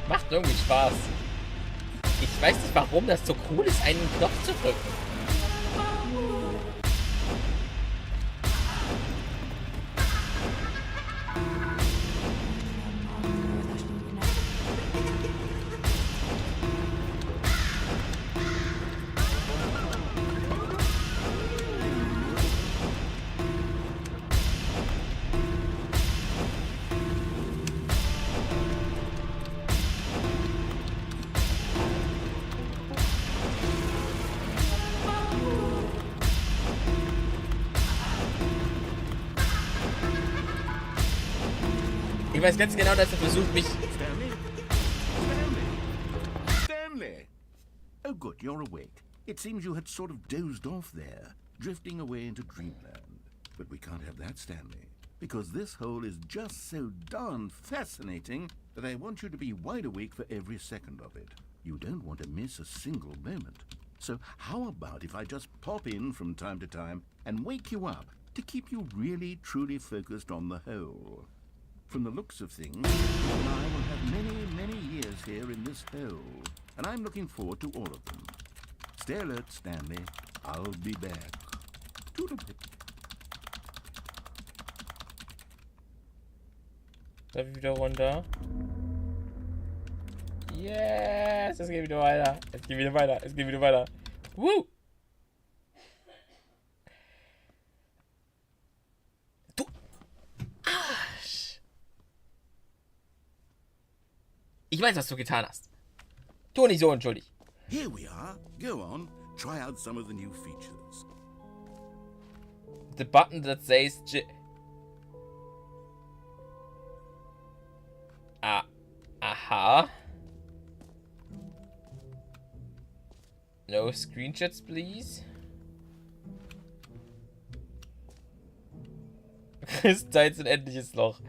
Macht irgendwie Spaß. Ich weiß nicht, warum das so cool ist, einen Knopf zu drücken. Ich weiß ganz genau, dass er versucht, mich... Stanley? Stanley! Oh good, you're awake. It seems you had sort of dozed off there, drifting away into dreamland. But we can't have that, Stanley, because this hole is just so darn fascinating that I want you to be wide awake for every second of it. You don't want to miss a single moment. So how about if I just pop in from time to time and wake you up to keep you really, truly focused on the hole? From the looks of things, you and I will have many, many years here in this hole, and I'm looking forward to all of them. Stay alert, Stanley. I'll be back. Toodle-pip. Darf ich wieder runter? Yes! Es geht wieder weiter. Es geht wieder weiter. Es geht wieder weiter. Woo! Du Arsch! Ich weiß, was du getan hast. Tu nicht so unschuldig. Here we are. Go on. Try out some of the new features. The button that says aha. No screenshots, please. Größtenteils ein endliches Loch.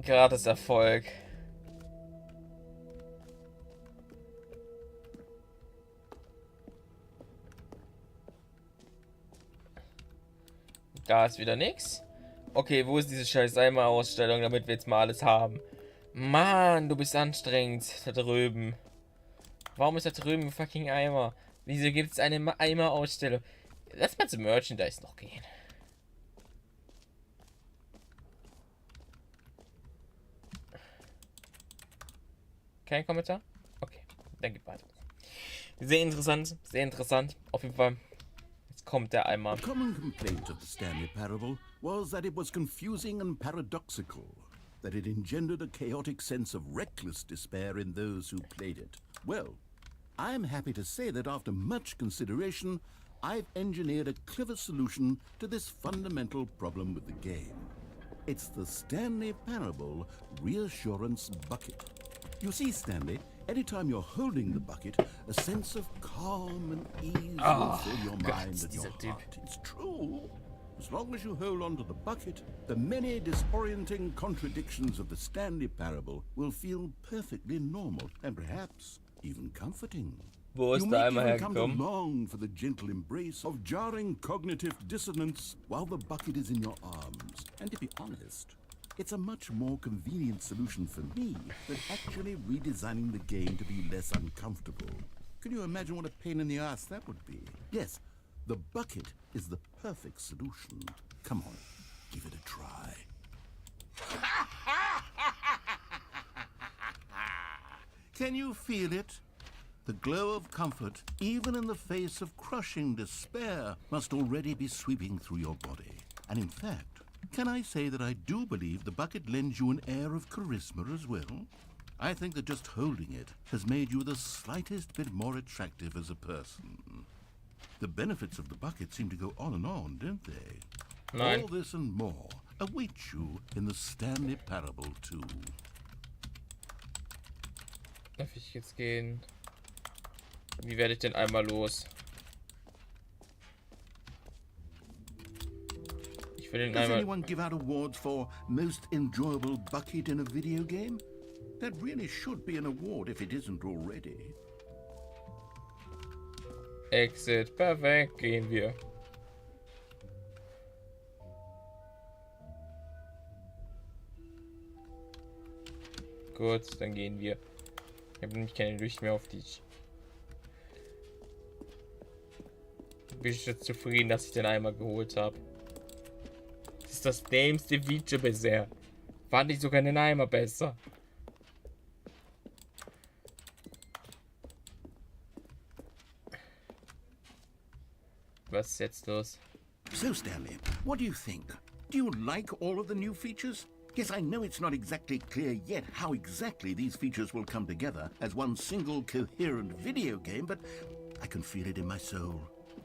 Gratis Erfolg. Da ist wieder nix. Okay, wo ist diese scheiß Eimer-Ausstellung, damit wir jetzt mal alles haben? Mann, du bist anstrengend da drüben. Warum ist da drüben ein fucking Eimer? Wieso gibt es eine Eimer-Ausstellung? Lass mal zum Merchandise noch gehen. Kein Kommentar? Okay, dann geht weiter. Sehr interessant. Auf jeden Fall. Jetzt kommt der Eimer. A common complaint of the Stanley Parable was that it was confusing and paradoxical, that it engendered a chaotic sense of reckless despair in those who played it. Well, I'm happy to say that after much consideration, I've engineered a clever solution to this fundamental problem with the game. It's the Stanley Parable Reassurance Bucket. You see, Stanley, anytime you're holding the bucket, a sense of calm and ease will fill your mind and your heart. It's true. As long as you hold on to the bucket, the many disorienting contradictions of the Stanley Parable will feel perfectly normal and perhaps even comforting. Wo ist der Eimer even come to hergekommen? long for the gentle embrace of jarring cognitive dissonance while the bucket is in your arms. And to be honest, It's a much more convenient solution for me than actually redesigning the game to be less uncomfortable. Can you imagine what a pain in the ass that would be? Yes, the bucket is the perfect solution. Come on, give it a try. Can you feel it? The glow of comfort, even in the face of crushing despair, must already be sweeping through your body. And in fact, can I say that I do believe the bucket lends you an air of charisma as well? I think that just holding it has made you the slightest bit more attractive as a person. The benefits of the bucket seem to go on and on, don't they? Nein. All this and more await you in the Stanley Parable 2. Darf ich jetzt gehen? Wie werde ich denn einmal los? Ich will den Does einmal... anyone give out awards for most enjoyable bucket in a video game? That really should be an award if it isn't already. Exit. Perfekt. Gehen wir. Gut, dann gehen wir. Ich habe nämlich keine Lust mehr auf dich. Bin ich jetzt zufrieden, dass ich den einmal geholt habe. Das ist das dämste Feature bisher. Fand ich sogar den Eimer besser. Was ist jetzt los? So, Stanley, what do you think? Do you like all of the new features? Yes, I know it's not exactly clear yet how exactly these features will come together as one single coherent video game, but I can feel it in my soul.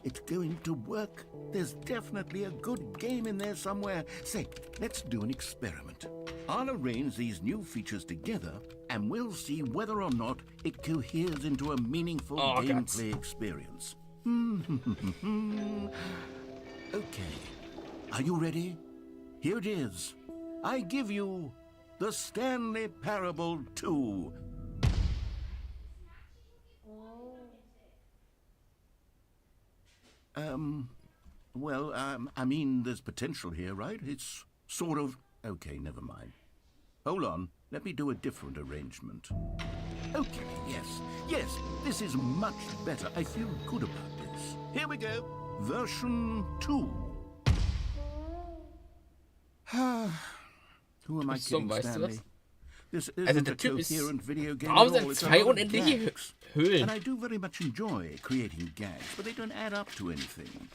It's going to work. There's definitely a good game in there somewhere. Say, let's do an experiment. I'll arrange these new features together, and we'll see whether or not it coheres into a meaningful gameplay experience. Okay, are you ready? Here it is. I give you the Stanley Parable 2. I mean, there's potential here, right? It's sort of... Okay, never mind. Hold on, let me do a different arrangement. Okay, yes, this is much better. I feel good about this. Here we go. Version 2. Who am I kidding, Stanley? This isn't a coherent video game at all. It's a lot of gags. And I do very much enjoy creating gags, but they don't add up to anything.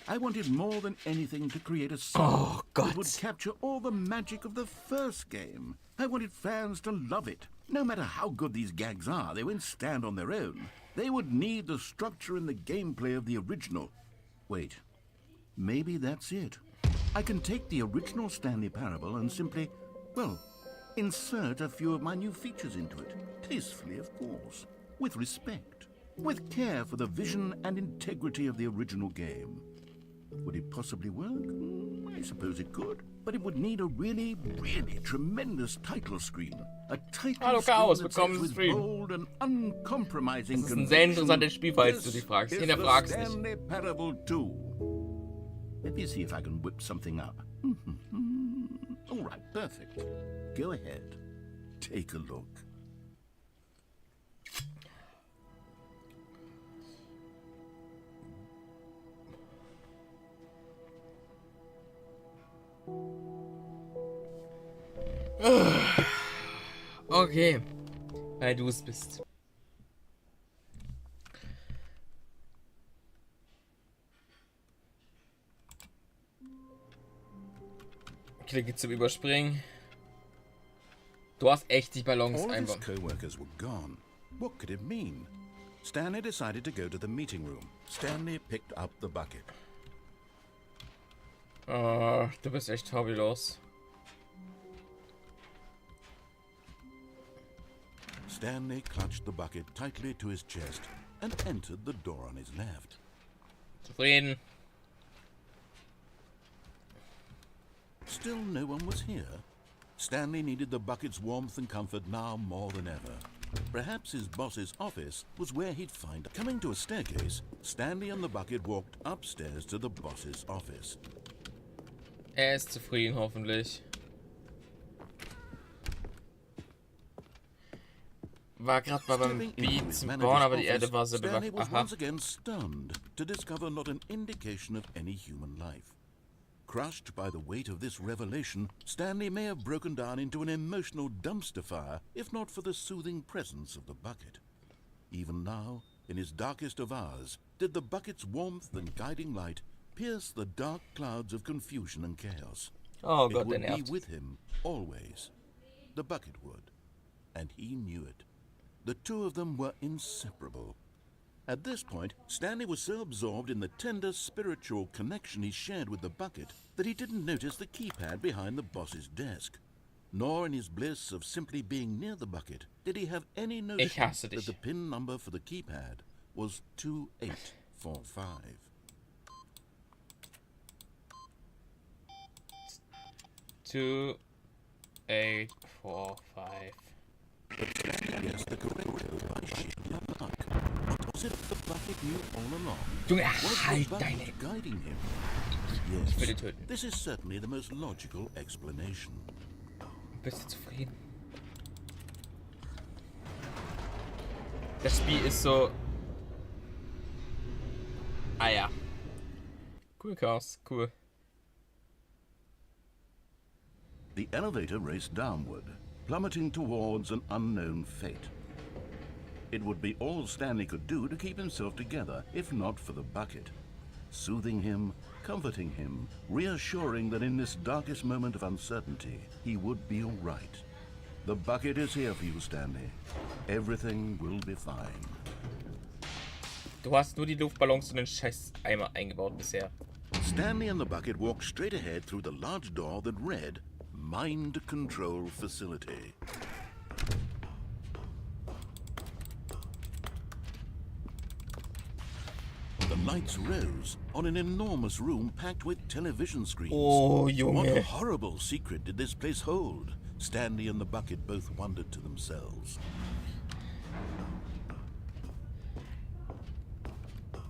I wanted more than anything to create a song that would capture all the magic of the first game. I wanted fans to love it. No matter how good these gags are, they won't stand on their own. They would need the structure and the gameplay of the original. Wait, maybe that's it. I can take the original Stanley Parable and simply, well, insert a few of my new features into it. Tastefully, of course. With respect. With care for the vision and integrity of the original game. Would it possibly work? I suppose it could. But it would need a really, really tremendous title screen. A title screen that says with bold and uncompromising Das ist ein sehr interessantes Spiel, falls du dich fragst. Hinterfragst dich. Stanley Parable 2. Let me see if I can whip something up. All right, perfect. Go ahead. Take a look. Okay. Weil du es bist. Klicke zum Überspringen. Du hast echt die Ballons All of his einfach. co-workers were gone. What could it mean? Stanley decided to go to the meeting room. Stanley picked up the bucket. Oh, du bist echt hobbylos. Stanley clutched the bucket tightly to his chest and entered the door on his left. Zufrieden. Still no one was here. Stanley needed the bucket's warmth and comfort now more than ever. Perhaps his boss's office was where he'd find it. Coming to a staircase, Stanley and the bucket walked upstairs to the boss's office. Er ist zufrieden, hoffentlich. war gerade mal beim Beat zum Bauen, aber die Erde war so Stanley was aha. once again stunned to discover not an indication of any human life. Crushed by the weight of this revelation, Stanley may have broken down into an emotional dumpster fire if not for the soothing presence of the bucket. Even now, in his darkest of hours, did the bucket's warmth and guiding light pierce the dark clouds of confusion and chaos. Oh It Gott, would der be nervt. with him always. The bucket would. And he knew it. The two of them were inseparable. At this point, Stanley was so absorbed in the tender spiritual connection he shared with the bucket that he didn't notice the keypad behind the boss's desk. Nor in his bliss of simply being near the bucket did he have any Ich notion hasse that dich. the pin number for the keypad was 2845. 2, 8, 4, 5. Yes, the correct code by sheer luck. Was it the bucket knew all along? Junge, Was the halt bucket deine... guiding him? Ich will Yes, ihn töten. this is certainly the most logical explanation. Bist du zufrieden? Das Spiel ist so... Ah ja. Cool, Chaos. Cool. The elevator raced downward, plummeting towards an unknown fate. It would be all Stanley could do to keep himself together, if not for the bucket. Soothing him, comforting him, reassuring that in this darkest moment of uncertainty, he would be all right. The bucket is here for you, Stanley. Everything will be fine. Du hast nur die Luftballons und den scheiß Eimer eingebaut bisher. Stanley and the bucket walked straight ahead through the large door that read, Mind Control Facility. The lights rose on an enormous room packed with television screens. Oh, What Junge. horrible secret did this place hold? Stanley and the bucket both wondered to themselves.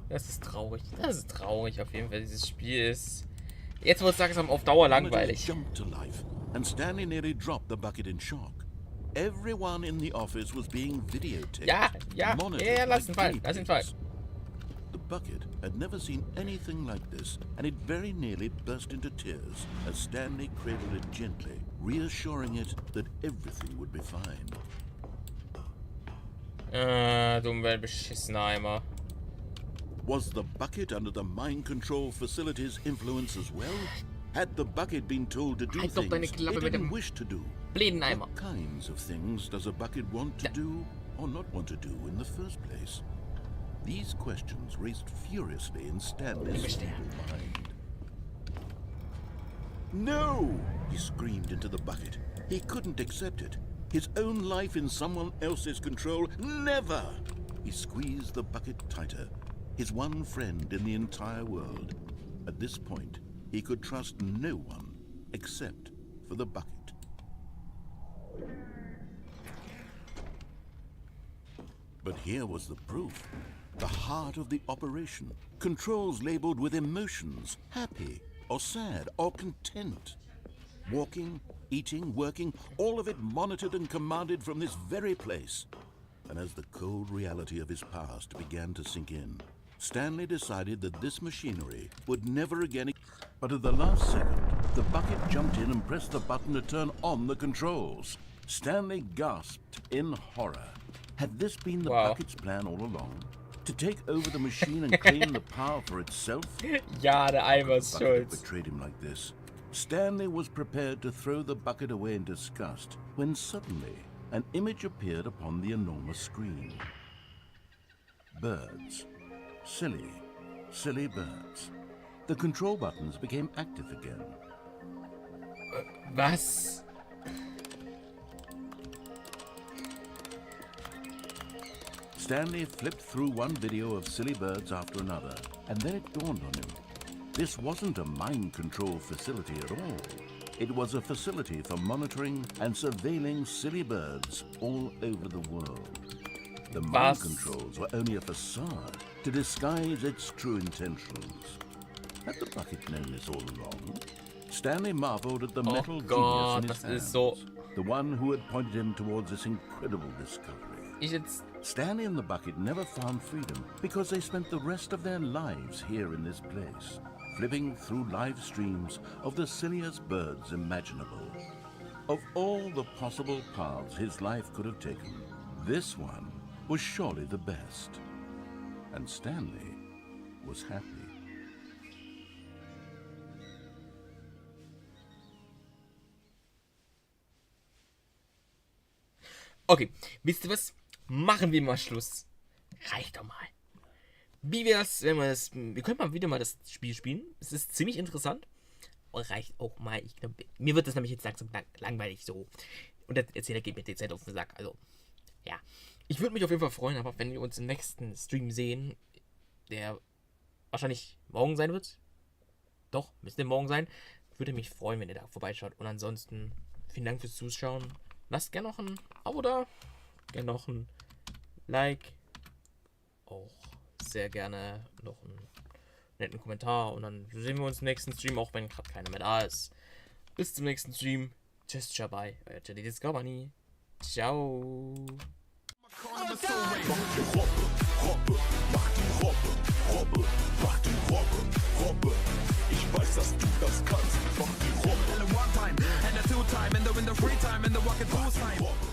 Das ist traurig. Das ist traurig auf jeden Fall. Dieses Spiel ist... Jetzt wird es langsam auf Dauer langweilig. Jumped to life, and Stanley nearly dropped the bucket in shock. Everyone in the office was being videotaped. Ja, lass ihn fallen, lass ihn fallen. The bucket had never seen anything like this, and it very nearly burst into tears as Stanley cradled it gently, reassuring it that everything would be fine. Du beschissener Eimer. Was the bucket under the mind control facility's influence as well? Had the bucket been told to do Halt doch deine things Klappe it mit didn't dem wish to do? Blinden Eimer. What kinds of things does a bucket want to do or not want to do in the first place? These questions raced furiously in Stanley's feeble mind. No! He screamed into the bucket. He couldn't accept it. His own life in someone else's control? Never! He squeezed the bucket tighter. His one friend in the entire world. At this point, he could trust no one except for the bucket. But here was the proof. The heart of the operation. Controls labeled with emotions, happy or sad or content. Walking, eating, working, all of it monitored and commanded from this very place. And as the cold reality of his past began to sink in, Stanley decided that this machinery would never again... But at the last second, the bucket jumped in and pressed the button to turn on the controls. Stanley gasped in horror. Had this been the bucket's plan all along? To take over the machine and claim the power for itself? Ja, der Eimer ist The bucket had schuld. betrayed him like this. Stanley was prepared to throw the bucket away in disgust when suddenly an image appeared upon the enormous screen. Birds. Silly, silly birds. The control buttons became active again. Was? Stanley flipped through one video of silly birds after another, and then it dawned on him. This wasn't a mind control facility at all. It was a facility for monitoring and surveilling silly birds all over the world. The mind controls were only a facade to disguise its true intentions. Had the bucket known this all along? Stanley marveled at the metal genius in his hands, the one who had pointed him towards this incredible discovery. ich jetzt... Stanley and the Bucket never found freedom because they spent the rest of their lives here in this place, flipping through live streams of the silliest birds imaginable. Of all the possible paths his life could have taken, this one was surely the best. And Stanley was happy. Okay, wisst ihr was? Machen wir mal Schluss. Reicht doch mal. Wie wär's, wenn wir das... Wir können mal wieder mal das Spiel spielen. Es ist ziemlich interessant. Und reicht auch mal. Ich glaub, mir wird das nämlich jetzt langsam langweilig so. Und der Erzähler geht mit der Zeit auf den Sack. Also, ja. Ich würde mich auf jeden Fall freuen, aber wenn wir uns im nächsten Stream sehen, der wahrscheinlich morgen sein wird. Doch, müsste morgen sein. Würde mich freuen, wenn ihr da vorbeischaut. Und ansonsten, vielen Dank fürs Zuschauen. Lasst gerne noch ein Abo da. Gerne noch ein Like. Auch sehr gerne noch einen netten Kommentar. Und dann sehen wir uns im nächsten Stream, auch wenn gerade keiner mehr da ist. Bis zum nächsten Stream. Tschüss, dabei. Euer Jelly Discovery. Ciao. Mach die Robbe. Ich weiß, dass du das kannst. Mach die Robbe. In the one time, and the two time, in the free time, in the walking through time.